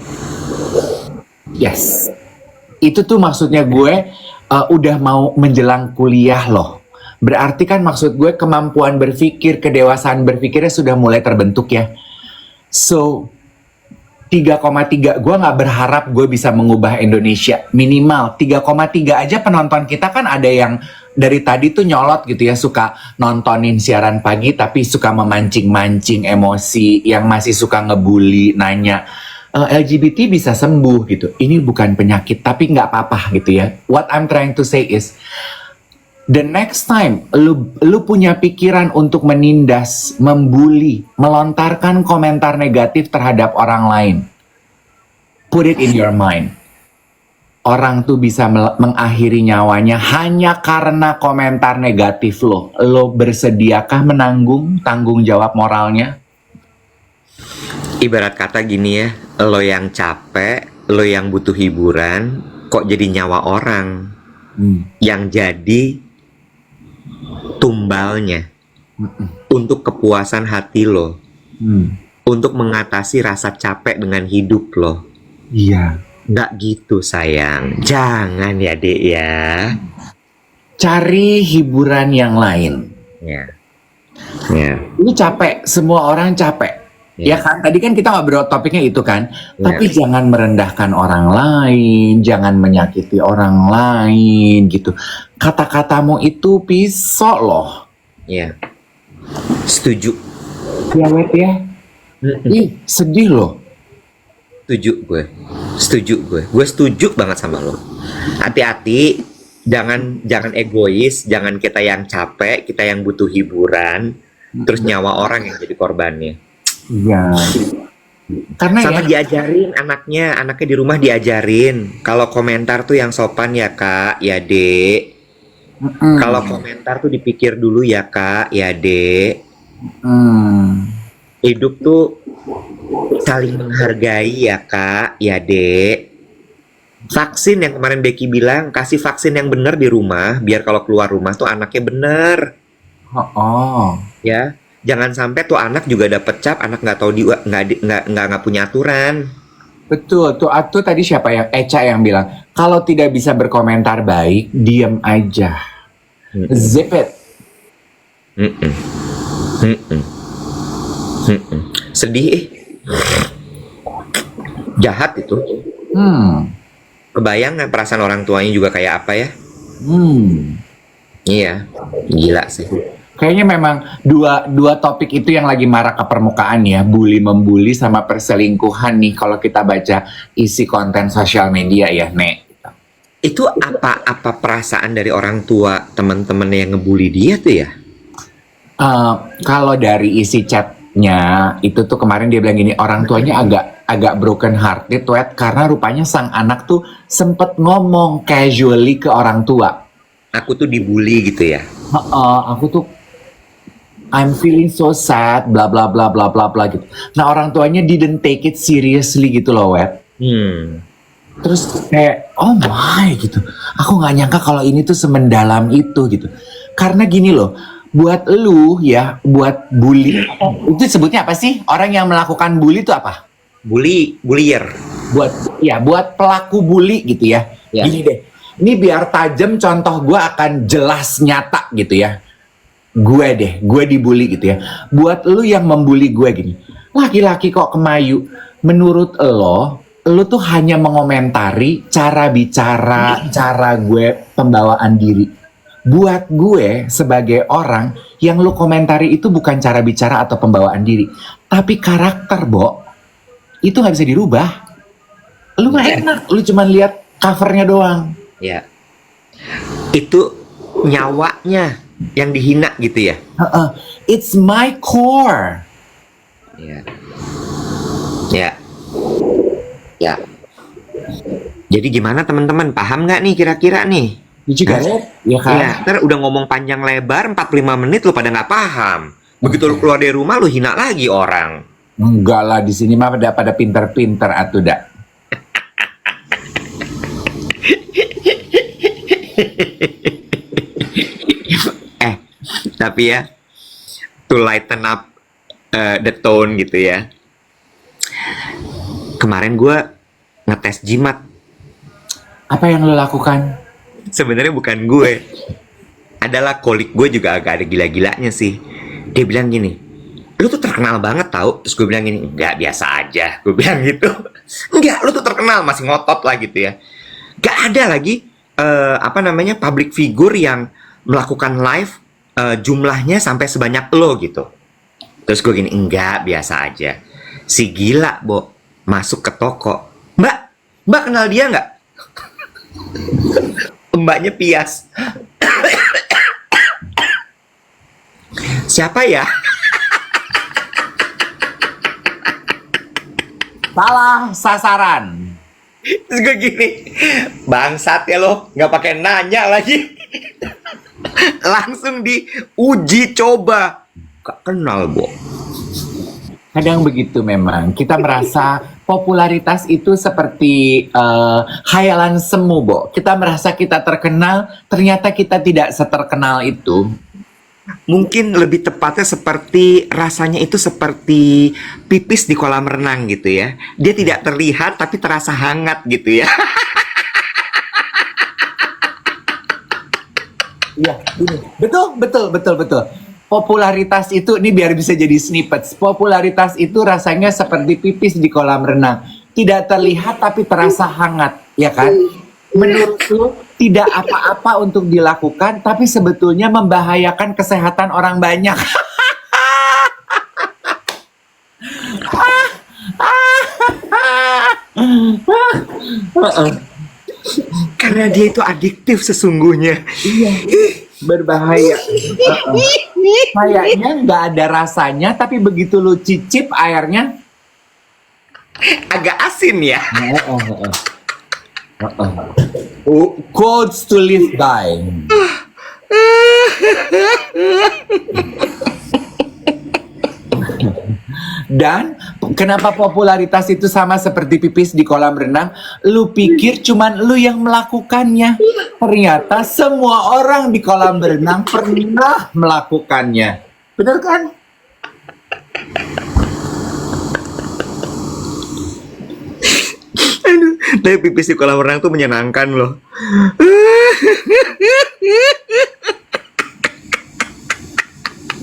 Yes. Itu tuh maksudnya gue udah mau menjelang kuliah loh. Berarti kan maksud gue kemampuan berpikir, kedewasaan berpikirnya sudah mulai terbentuk ya. So, 3,3, gue nggak berharap gue bisa mengubah Indonesia. Minimal 3,3 aja penonton kita kan ada yang dari tadi tuh nyolot gitu ya, suka nontonin siaran pagi tapi suka memancing-mancing emosi, yang masih suka ngebully, nanya LGBT bisa sembuh gitu. Ini bukan penyakit tapi nggak apa-apa gitu ya. What I'm trying to say is, the next time lu punya pikiran untuk menindas, membuli, melontarkan komentar negatif terhadap orang lain, put it in your mind. Orang tuh bisa mengakhiri nyawanya hanya karena komentar negatif lo. Lo bersediakah menanggung tanggung jawab moralnya? Ibarat kata gini ya, lo yang capek, lo yang butuh hiburan, kok jadi nyawa orang yang jadi tumbalnya untuk kepuasan hati lo, untuk mengatasi rasa capek dengan hidup lo. Iya. Nggak gitu sayang, jangan ya dek ya. Cari hiburan yang lain. Ya, ya, Lu capek, semua orang capek. Ya kan, tadi kan kita ngobrol topiknya itu kan. Tapi jangan merendahkan orang lain, jangan menyakiti orang lain gitu. Kata-katamu itu pisau loh. ya. Setuju, Ya Wet ya. Ih, sedih loh. setuju gue setuju banget sama lo. Hati-hati, jangan egois, jangan kita yang capek, kita yang butuh hiburan, terus nyawa orang yang jadi korbannya. Iya. Karena Sama ya, diajarin anaknya di rumah diajarin. Kalau komentar tuh yang sopan ya kak, ya dek. Kalau komentar tuh dipikir dulu ya kak, ya dek. Hidup tuh saling menghargai ya kak, ya dek. Vaksin yang kemarin Becky bilang, kasih vaksin yang bener di rumah, biar kalau keluar rumah tuh anaknya bener. Ya, jangan sampai tuh anak juga dapet cap, anak nggak tahu nggak punya aturan. betul tuh tadi siapa yang Eca yang bilang kalau tidak bisa berkomentar baik, diam aja. Zip it. Mm-mm. Mm-mm. Mm-mm. Sedih jahat itu. Kebayang nggak perasaan orang tuanya juga kayak apa ya? Iya, gila sih. Kayaknya memang dua topik itu yang lagi marak ke permukaan ya, bully membuli sama perselingkuhan nih kalau kita baca isi konten sosial media ya, Nek. Itu apa perasaan dari orang tua teman-teman yang ngebully dia tuh ya? Kalau dari isi chatnya itu tuh kemarin dia bilang gini, orang tuanya agak broken hearted karena rupanya sang anak tuh sempet ngomong casually ke orang tua. Aku tuh dibully gitu ya? Aku tuh I'm feeling so sad, bla bla bla bla bla bla gitu. Nah orang tuanya didn't take it seriously gitu loh, Wet. Terus kayak oh my gitu. Aku nggak nyangka kalau ini tuh semendalam itu gitu. Karena gini loh, buat lu ya, buat bully itu sebutnya apa sih? Orang yang melakukan bully itu apa? Bullier. Buat pelaku bully gitu ya. Ya. Gini deh. Ini biar tajam contoh gue akan jelas nyata gitu ya. Gue dibully gitu ya. Buat lu yang membuli gue gini, laki-laki kok kemayu. Menurut lo tuh hanya mengomentari cara bicara, cara gue pembawaan diri. Buat gue sebagai orang, yang lu komentari itu bukan cara bicara atau pembawaan diri, tapi karakter, Bo. Itu nggak bisa dirubah. Lu nggak enak, lu cuma lihat covernya doang. Ya. Itu nyawanya yang dihina gitu ya? It's my core. Ya. Ya. Ya. Jadi gimana teman-teman? Paham nggak nih kira-kira nih? Ya kan? Ya, ntar udah ngomong panjang lebar 45 menit lu pada nggak paham. Begitu lu keluar dari rumah lu hina lagi orang. Enggak lah, di sini mah pada pinter-pinter atuh dah. Tapi ya, to lighten up the tone gitu ya. Kemarin gue ngetes jimat. Apa yang lo lakukan? Sebenarnya bukan gue. Adalah kolik gue juga agak ada gila-gilanya sih. Dia bilang gini, lu tuh terkenal banget tau. Terus gue bilang gini, enggak, biasa aja. Gue bilang gitu. Enggak, lu tuh terkenal, masih ngotot lah gitu ya. Gak ada lagi apa namanya public figure yang melakukan live jumlahnya sampai sebanyak lo gitu. Terus gue gini, enggak, biasa aja. Si gila, Bo, masuk ke toko. Mbak kenal dia nggak? Mbaknya pias. Siapa ya? Salah sasaran. Terus gue gini, bangsat ya lo, nggak pakai nanya lagi. Langsung diuji coba. Gak kenal, Bo. Kadang begitu memang. Kita merasa popularitas itu seperti khayalan semu, Bo. Kita merasa kita terkenal, ternyata kita tidak seterkenal itu. Mungkin lebih tepatnya seperti rasanya itu seperti pipis di kolam renang gitu ya. Dia tidak terlihat tapi terasa hangat gitu ya. Iya, ini. Betul. Popularitas itu, ini biar bisa jadi snippets. Popularitas itu rasanya seperti pipis di kolam renang. Tidak terlihat tapi terasa hangat, ya kan? Menurutku tidak apa-apa untuk dilakukan, tapi sebetulnya membahayakan kesehatan orang banyak. Karena dia itu adiktif sesungguhnya. Iya, berbahaya. Kayaknya nggak ada rasanya, tapi begitu lu cicip airnya, Agak asin ya. Codes to live by. Dan kenapa popularitas itu sama seperti pipis di kolam renang? Lu pikir cuman lu yang melakukannya. Ternyata semua orang di kolam renang pernah melakukannya. Bener kan? Aduh, tapi pipis di kolam renang tuh menyenangkan loh.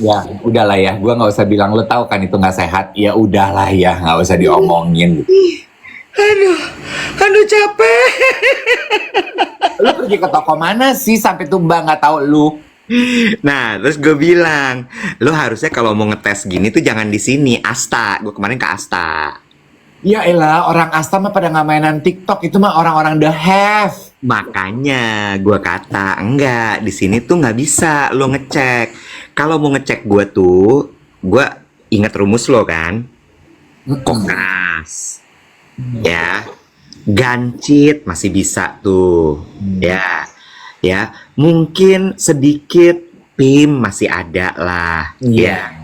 Ya, udahlah ya. Gua nggak usah bilang, lu tahu kan itu nggak sehat. Ya udahlah ya, nggak usah diomongin. Aduh capek. Lu pergi ke toko mana sih sampai tuh Mbak nggak tahu lu? Nah, terus gue bilang, lo harusnya kalau mau ngetes gini tuh jangan di sini, Asta. Gue kemarin ke Asta. Ya elah, orang Asta mah pada nggak mainan TikTok, itu mah orang-orang the have. Makanya gue kata enggak, di sini tuh nggak bisa lo ngecek. Kalau mau ngecek gue tuh, gue inget rumus lo kan, kokas, ya, gancit masih bisa tuh, ya, mungkin sedikit PIM masih ada lah, ya.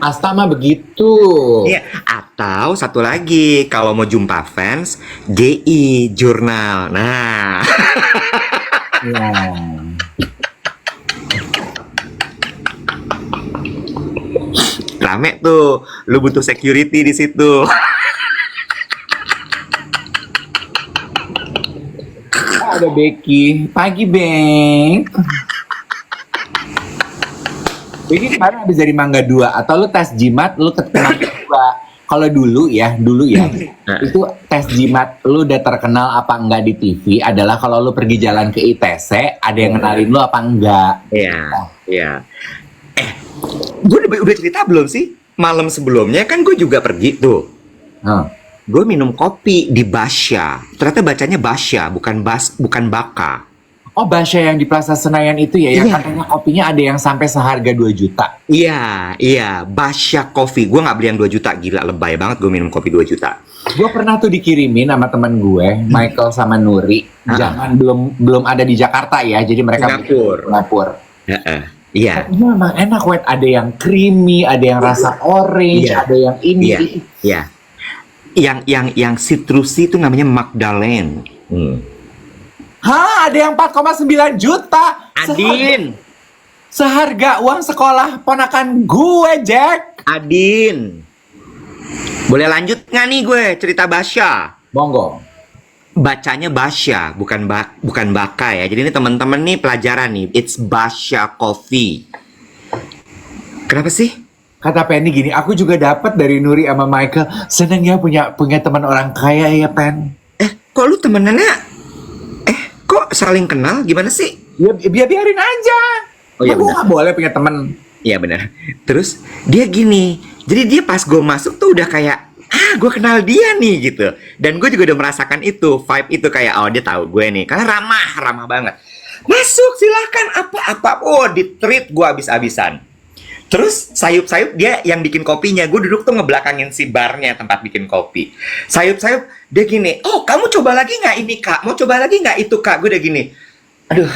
Asta mah begitu. Iya, atau satu lagi kalau mau jumpa fans, GI Jurnal. Nah, Ya. rame tuh. Lu butuh security di situ. Ada Becky. Pagi, Beng. Becky kemarin habis dari Mangga 2 atau lu tes jimat lu ke Mangga 2. Kalau dulu ya, itu tes jimat lu udah terkenal apa enggak di TV adalah kalau lu pergi jalan ke ITC, ada yang kenalin lu apa enggak. Iya. Gue udah cerita belum sih? Malam sebelumnya kan gue juga pergi tuh. Gue minum kopi di Basya. Ternyata bacanya Basya, bukan Baka. Oh, Basya yang di Plaza Senayan itu ya, yang katanya kopinya ada yang sampai seharga 2 juta. Iya, Basya Coffee. Gue nggak beli yang 2 juta, gila, lebay banget gue minum kopi 2 juta. Gue pernah tuh dikirimin sama teman gue, Michael sama Nuri. Jangan belum ada di Jakarta ya, jadi mereka Singapura. Iya. Ini memang enak, wet. Ada yang creamy, ada yang rasa orange, ada yang ini. Iya. Yang citrusy itu namanya Magdalene. Hah, ada yang 4,9 juta. Adin. Seharga uang sekolah ponakan gue, Jack. Adin. Boleh lanjut nggak nih gue cerita Basya? Monggo. Bacanya Basya, bukan Baka ya. Jadi ini teman-teman nih pelajaran nih. It's Basya Coffee. Kenapa sih? Kata Penny gini, aku juga dapat dari Nuri sama Michael. Seneng ya punya teman orang kaya ya, Pen. Kok lu temenannya kok saling kenal gimana sih? Ya biarin aja. Oh iya, Aku benar. nggak boleh punya teman. Iya benar. Terus dia gini, jadi dia pas gue masuk tuh udah kayak gue kenal dia nih gitu. Dan gue juga udah merasakan itu vibe itu kayak dia tahu gue nih karena ramah banget. Masuk silahkan apa di treat gue abis-abisan. Terus sayup-sayup dia yang bikin kopinya. Gue duduk tuh ngebelakangin si barnya tempat bikin kopi. Sayup-sayup dia gini, kamu coba lagi nggak ini kak? Mau coba lagi nggak itu kak? Gue udah gini, aduh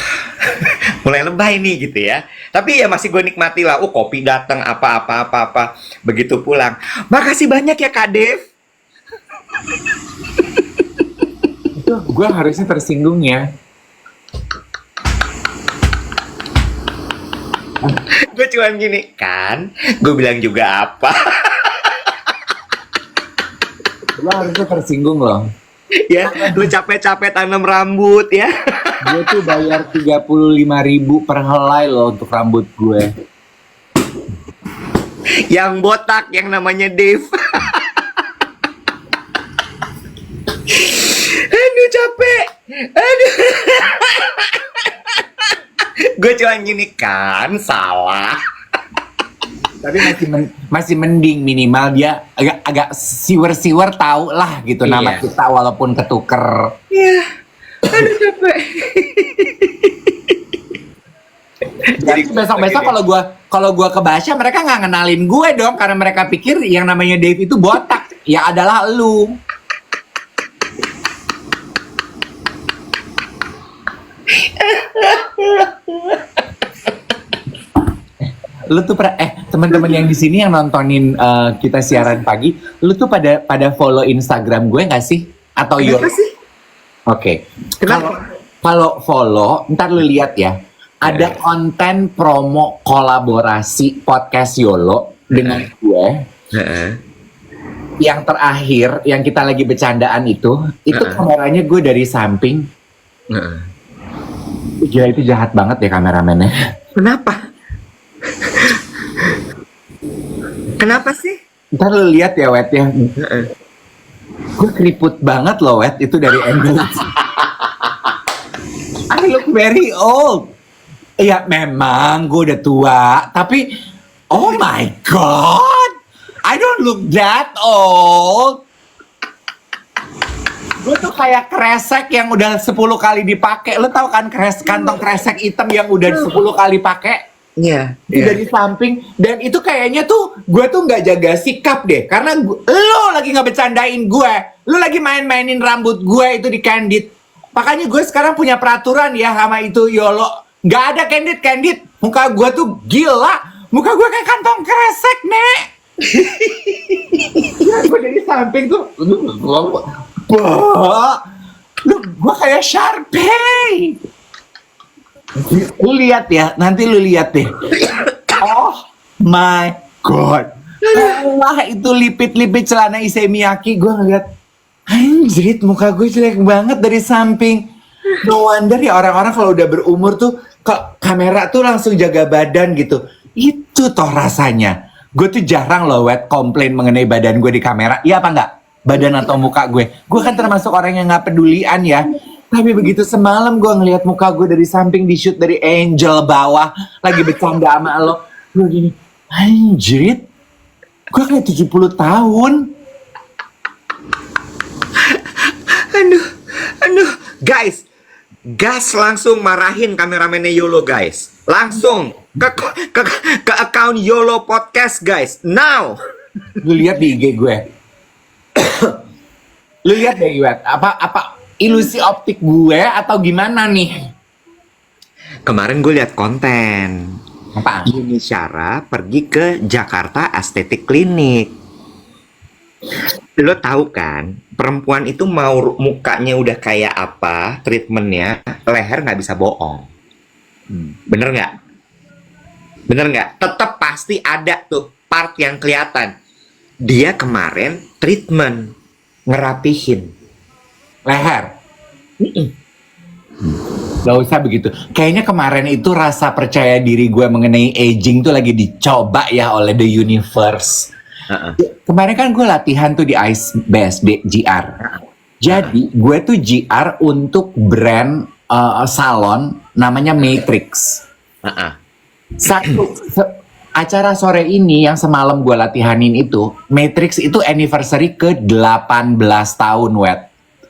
mulai lebay nih gitu ya. Tapi ya masih gue nikmati lah. Kopi datang apa. Begitu pulang, makasih banyak ya Kak Dev. Itu gue harusnya tersinggung ya. Gue cuman gini kan, gue bilang juga apa. Gue harusnya tersinggung loh. Ya, lu capek-capek tanam rambut ya. Gue tuh bayar 35.000 per helai loh untuk rambut gue. Yang botak yang namanya Dev. Aduh capek. Aduh. Gue cuma gini kan, salah. Tapi masih mending, minimal dia agak siwer tahu lah gitu nama Iya. kita walaupun ketuker. Iya. Aduh capek. Jadi besok kalau gua ke Basya mereka nggak ngenalin gue dong karena mereka pikir yang namanya Dave itu botak. Ya adalah lu. Lu tuh teman-teman yang di sini yang nontonin kita siaran pagi, lu tuh pada follow Instagram gue nggak sih? Atau Kenapa Yolo? sih? Oke. Kenapa? Kalau follow, ntar lu lihat ya. Ada konten promo kolaborasi podcast Yolo dengan gue. Heeh. Yang terakhir, yang kita lagi bercandaan itu kameranya gue dari samping. Heeh. Gila itu jahat banget ya kameramennya. Kenapa? Kenapa sih? Ntar lu lihat ya Wet ya. Heeh. Gue keriput banget loh Wet itu dari angle. I look very old. Ya memang gue udah tua, tapi oh my god, I don't look that old. Gue tuh kayak kresek yang udah 10 kali dipakai. Lo tau kan kantong kresek hitam yang udah 10 kali pakai? Iya. Itu dari samping. Dan itu kayaknya tuh gue tuh nggak jaga sikap deh. Karena lo lagi nggak bercandain gue. Lo lagi main-mainin rambut gue itu di Candid. Makanya gue sekarang punya peraturan ya sama itu Yolo. Nggak ada Candid. Muka gue tuh gila. Muka gue kayak kantong kresek, Nek. Ya, gue dari samping tuh. Lu gue kayak Sharpay. Lu lihat ya, nanti lu lihat deh. Oh my god. Wah itu lipit-lipit celana Issey Miyake. Gue ngeliat, anjrit muka gue jelek banget dari samping. No wonder ya orang-orang kalau udah berumur tuh ke kamera tuh langsung jaga badan gitu. Itu toh rasanya. Gue tuh jarang loh Wet komplain mengenai badan gue di kamera. Iya apa enggak? Badan atau muka gue. Gue kan termasuk orang yang gak pedulian ya. Tapi begitu semalam gue ngeliat muka gue dari samping di shoot dari Angel bawah. Lagi bercanda sama lo. Gue gini, anjrit. Gue kayak 70 tahun. Aduh, guys, gas langsung marahin kameramennya Yolo guys, langsung ke account Yolo Podcast guys, now. Lu lihat di IG gue. Lu lihat deh Iwet, apa ilusi optik gue atau gimana nih? Kemarin gue lihat konten Apa? Yuni Syara pergi ke Jakarta Aesthetic Clinic. Lo tahu kan, perempuan itu mau mukanya udah kayak apa, treatmentnya, leher nggak bisa bohong. Bener nggak? Bener nggak? Tetap pasti ada tuh part yang kelihatan. Dia kemarin treatment, ngerapihin Leher. Gak usah begitu. Kayaknya kemarin itu rasa percaya diri gue mengenai aging tuh lagi dicoba ya oleh the universe. Heeh. Kemarin kan gue latihan tuh di Ice BSD GR. Jadi gue tuh GR untuk brand salon namanya Matrix. Heeh. Acara sore ini yang semalam gue latihanin itu, Matrix itu anniversary ke 18 tahun, Wet.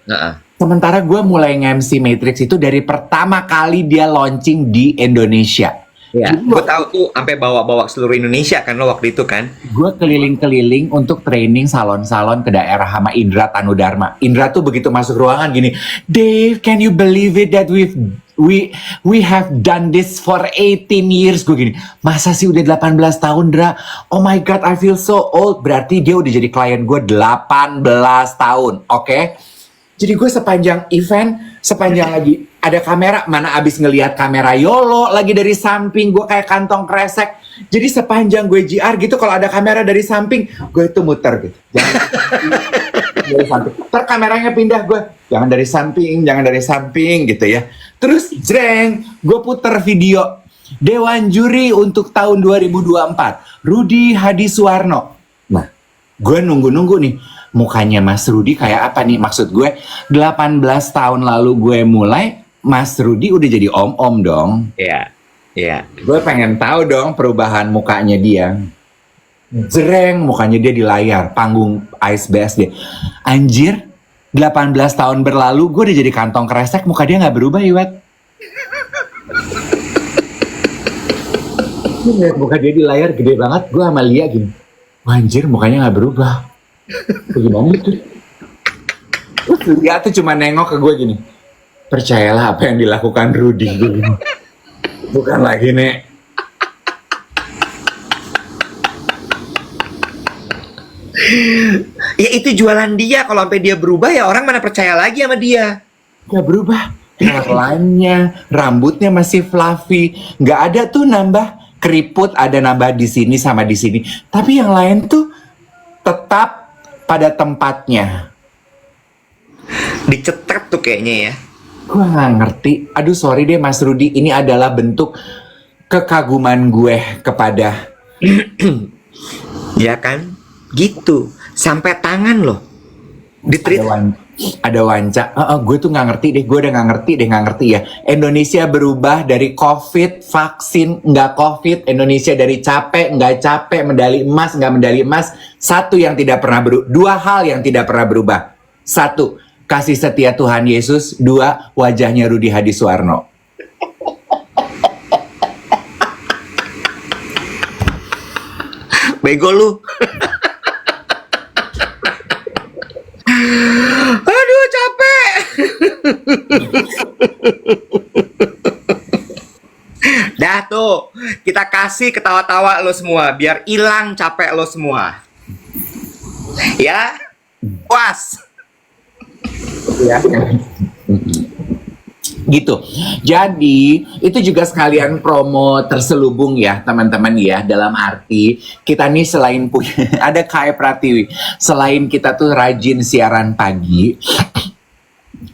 Heeh. Sementara gue mulai nge-MC Matrix itu dari pertama kali dia launching di Indonesia. Ya, gue tahu tuh sampai bawa-bawa seluruh Indonesia kan lo waktu itu kan. Gue keliling-keliling untuk training salon-salon ke daerah sama Indra Tanudharma. Indra tuh begitu masuk ruangan gini, Dave, can you believe it that we have done this for 18 years? Gue gini, masa sih udah 18 tahun, Dra? Oh my God, I feel so old. Berarti dia udah jadi klien gue 18 tahun, oke? Jadi gue sepanjang event, sepanjang lagi ada kamera, mana abis ngelihat kamera YOLO lagi dari samping, gue kayak kantong kresek. Jadi sepanjang gue GR gitu, kalau ada kamera dari samping, gue itu muter gitu. Dari samping. Ntar kameranya pindah gue, jangan dari samping gitu ya. Terus jreng, gue puter video Dewan Juri untuk tahun 2024, Rudi Hadisuwarno. Nah, gue nunggu-nunggu nih, mukanya Mas Rudi kayak apa nih? Maksud gue 18 tahun lalu gue mulai, Mas Rudi udah jadi om-om dong. Iya. Iya. Gue pengen tahu dong perubahan mukanya dia. Jreng, mukanya dia di layar panggung Ice BSD. Anjir, 18 tahun berlalu gue udah jadi kantong kresek, muka dia nggak berubah, Iwet. Lihat muka dia di layar gede banget, gue sama Lia gini, wah, anjir mukanya nggak berubah. Bagaimana tuh? Terus Lia tuh cuma nengok ke gue gini, percayalah apa yang dilakukan Rudy. Gue gini, bukan lagi, Nek. Ya itu jualan dia, kalau sampai dia berubah ya orang mana percaya lagi sama dia. Gak berubah. Hairline-nya, rambutnya masih fluffy. Gak ada tuh nambah keriput, ada nambah di sini sama di sini. Tapi yang lain tuh tetap pada tempatnya. Dicetet tuh kayaknya ya. Gue gak ngerti. Aduh sorry deh Mas Rudi, ini adalah bentuk kekaguman gue kepada... Ya kan? Gitu. Sampai tangan loh. Ditreat. Ada wanca. Gue tuh nggak ngerti deh. Gue udah nggak ngerti ya. Indonesia berubah dari COVID, vaksin, nggak COVID. Indonesia dari capek, nggak capek. Medali emas, nggak medali emas. Satu yang tidak pernah berubah. Dua hal yang tidak pernah berubah. Satu, kasih setia Tuhan Yesus. Dua, wajahnya Rudi Hadisuwarno. Bego lu. Aduh capek. Dah tuh, kita kasih ketawa-tawa lo semua biar hilang capek lo semua. Ya, puas. Ya. Gitu. Jadi itu juga sekalian promo terselubung ya teman-teman ya, dalam arti kita nih selain punya ada Kai Pratiwi, selain kita tuh rajin siaran pagi,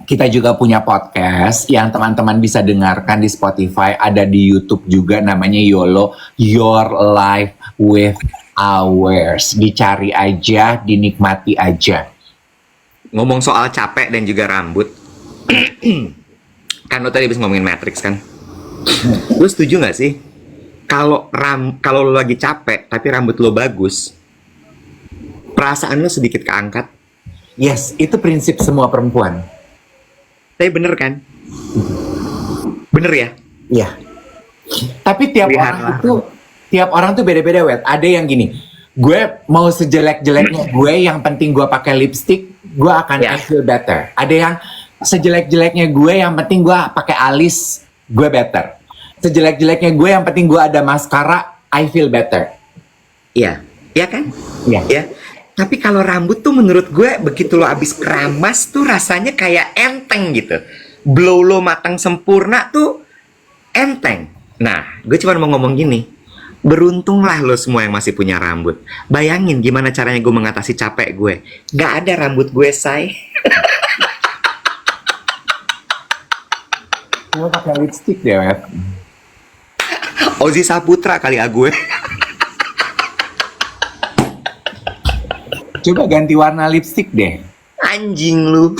kita juga punya podcast yang teman-teman bisa dengarkan di Spotify, ada di YouTube juga namanya YOLO, Your Life with Hours. Dicari aja, dinikmati aja. Ngomong soal capek dan juga rambut. Kan lo tadi habis ngomongin Matrix kan? Lo setuju gak sih? Kalau lo lagi capek tapi rambut lo bagus, perasaan lo sedikit keangkat. Yes, itu prinsip semua perempuan. Tapi bener kan? Bener ya? Iya. Tapi tiap orang tuh beda-beda, Wet. Ada yang gini, gue mau sejelek-jeleknya gue, yang penting gue pakai lipstick, gue akan I feel better. Ada yang sejelek-jeleknya gue, yang penting gue pakai alis, gue better. Sejelek-jeleknya gue, yang penting gue ada maskara, I feel better. Iya, iya kan? Iya. Ya. Tapi kalau rambut tuh menurut gue begitu lo abis keramas tuh rasanya kayak enteng gitu. Blow lo matang sempurna tuh enteng. Nah, gue cuma mau ngomong gini. Beruntunglah lo semua yang masih punya rambut. Bayangin gimana caranya gue mengatasi capek gue. Gak ada rambut gue, say. Gue pakai lipstick deh, Wet. Ozzy Saputra kali ya gue. Coba ganti warna lipstick deh. Anjing lu.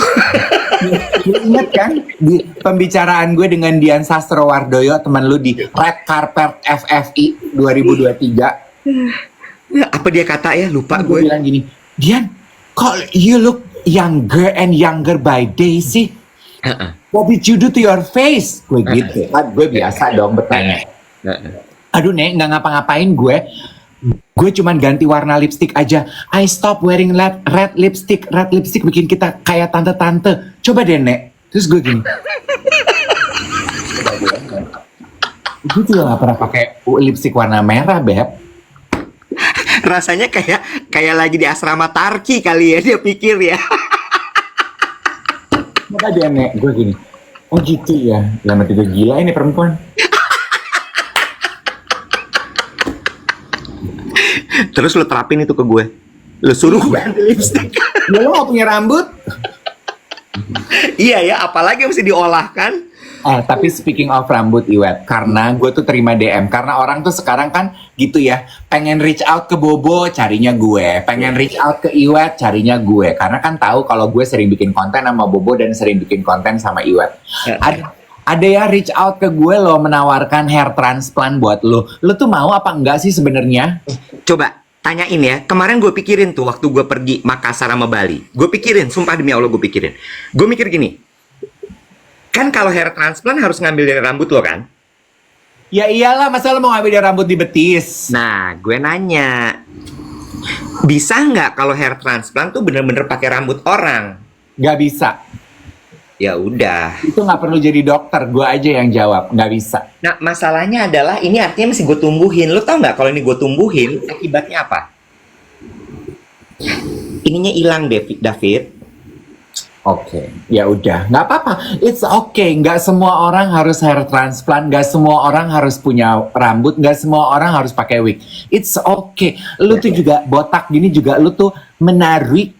Lu inget kan di pembicaraan gue dengan Dian Sastrowardoyo, teman lu di Red Carpet FFI 2023. Apa dia kata ya? Lupa Gue gue. bilang gini, Dian, kok you look younger and younger by day sih? What did you do to your face? Gue gitu. Kan gue biasa dong bertanya. Aduh Nek, nggak ngapa-ngapain gue. Gue cuman ganti warna lipstick aja. I stop wearing red lipstick. Red lipstick bikin kita kayak tante-tante. Coba deh Nek. Terus gue gini. Gue juga gak pernah pakai lipstick warna merah, Beb. Rasanya kayak lagi di asrama Tarki kali ya, dia pikir ya. Coba deh Nek. Gue gini. Oh gitu ya. Lama itu gila ini perempuan. Terus lu terapin itu ke gue. Lu suruh ganti lipstick. Ya lo gak punya rambut? Iya ya, apalagi yang mesti diolah kan? Tapi speaking of rambut Iwet, karena gue tuh terima DM, karena orang tuh sekarang kan gitu ya, pengen reach out ke Bobo, carinya gue, pengen reach out ke Iwet, carinya gue, karena kan tahu kalau gue sering bikin konten sama Bobo dan sering bikin konten sama Iwet. Ada ya reach out ke gue lo, menawarkan hair transplant buat lo. Lo tuh mau apa enggak sih sebenarnya? Coba tanyain ya. Kemarin gue pikirin tuh waktu gue pergi Makassar sama Bali. Gue pikirin, sumpah demi Allah gue pikirin. Gue mikir gini. Kan kalau hair transplant harus ngambil dari rambut lo kan? Ya iyalah, masa lo mau ngambil dari rambut di betis? Nah, gue nanya. Bisa nggak kalau hair transplant tuh bener-bener pakai rambut orang? Gak bisa. Ya udah. Itu nggak perlu jadi dokter, gue aja yang jawab, nggak bisa. Nah, masalahnya adalah ini artinya mesti gue tumbuhin. Lo tau nggak kalau ini gue tumbuhin, akibatnya apa? Ininya hilang, David. Oke, ya udah, nggak apa-apa. It's okay, nggak semua orang harus hair transplant, nggak semua orang harus punya rambut, nggak semua orang harus pakai wig. It's okay. Lu tuh juga botak gini juga, lu tuh menarik.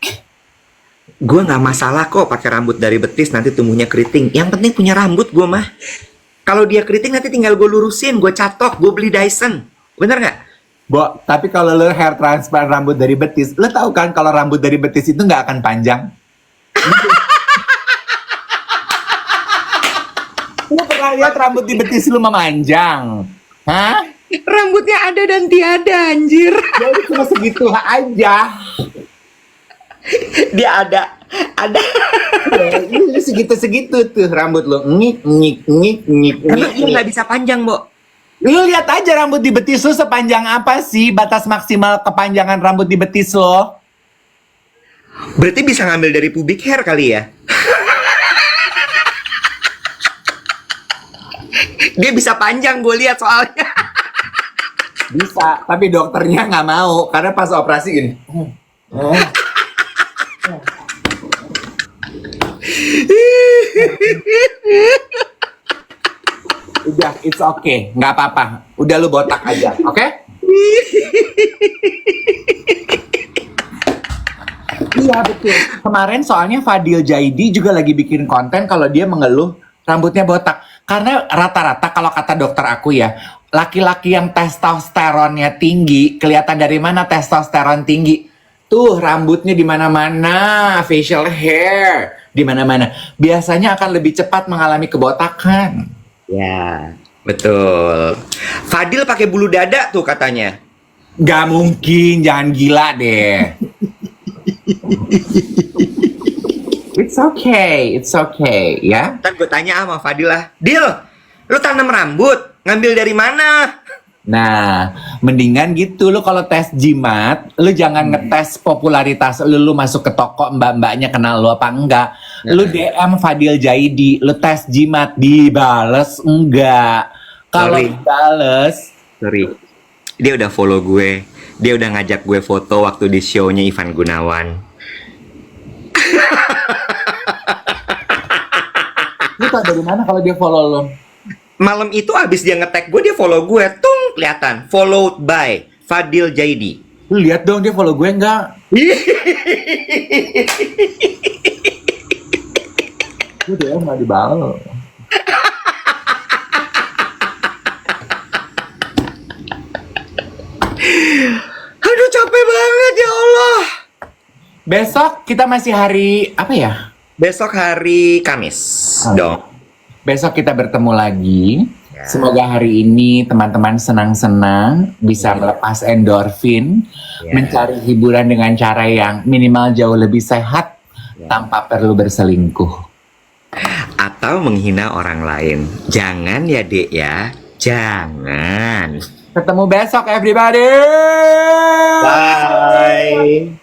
Gue nggak masalah kok pakai rambut dari betis nanti tumbuhnya keriting. Yang penting punya rambut gue mah. Kalau dia keriting nanti tinggal gue lurusin, gue catok, gue beli Dyson. Bener nggak? Bo, tapi kalau lu hair transplant rambut dari betis, lu tahu kan kalau rambut dari betis itu nggak akan panjang? Lu pernah lihat rambut di betis lu memanjang? Hah? Rambutnya ada dan tiada, anjir. Jadi cuma segitu aja. Dia ada. Lu segitu-segitu tuh rambut lu. Ngik. Emang dia nggak bisa panjang, Bo? Lu lihat aja rambut di betis lu sepanjang apa sih? Batas maksimal kepanjangan rambut di betis lo. Berarti bisa ngambil dari pubic hair kali ya? Dia bisa panjang, gue lihat soalnya. Bisa, tapi dokternya nggak mau karena pas operasi gini. Udah, it's okay, nggak apa-apa. Udah lu botak aja, oke? Iya betul. Kemarin soalnya Fadil Jaidi juga lagi bikin konten kalau dia mengeluh rambutnya botak. Karena rata-rata kalau kata dokter aku ya, laki-laki yang testosteronnya tinggi, kelihatan dari mana testosteron tinggi? Tuh rambutnya di mana-mana, facial hair di mana-mana. Biasanya akan lebih cepat mengalami kebotakan. Ya, betul. Fadil pakai bulu dada tuh katanya. Gak mungkin, jangan gila deh. It's okay, ya. Ntar gue tanya sama Fadil lah, Dil, lu tanam rambut, ngambil dari mana? Nah, mendingan gitu lu kalau tes jimat, lu jangan ngetes popularitas lu masuk ke toko mbak-mbaknya kenal lu apa enggak. Lu DM Fadil Jaidi, lu tes jimat dibales enggak. Kalau Sorry. dibales, Sorry, dia udah follow gue. Dia udah ngajak gue foto waktu di show-nya Ivan Gunawan. lu tau dari mana kalau dia follow lu? Malam itu abis dia nge-tag gue, dia follow gue. Tung, kelihatan. Followed by Fadil Jaidi. Lu lihat dong dia follow gue enggak? Gue DM nggak dibales. Besok kita masih hari apa ya? Besok hari Kamis dong. Besok kita bertemu lagi. Ya. Semoga hari ini teman-teman senang-senang, bisa melepas endorfin, Ya. mencari hiburan dengan cara yang minimal jauh lebih sehat, tanpa perlu berselingkuh. Atau menghina orang lain. Jangan ya, Dek ya. Jangan. Ketemu besok everybody. Bye.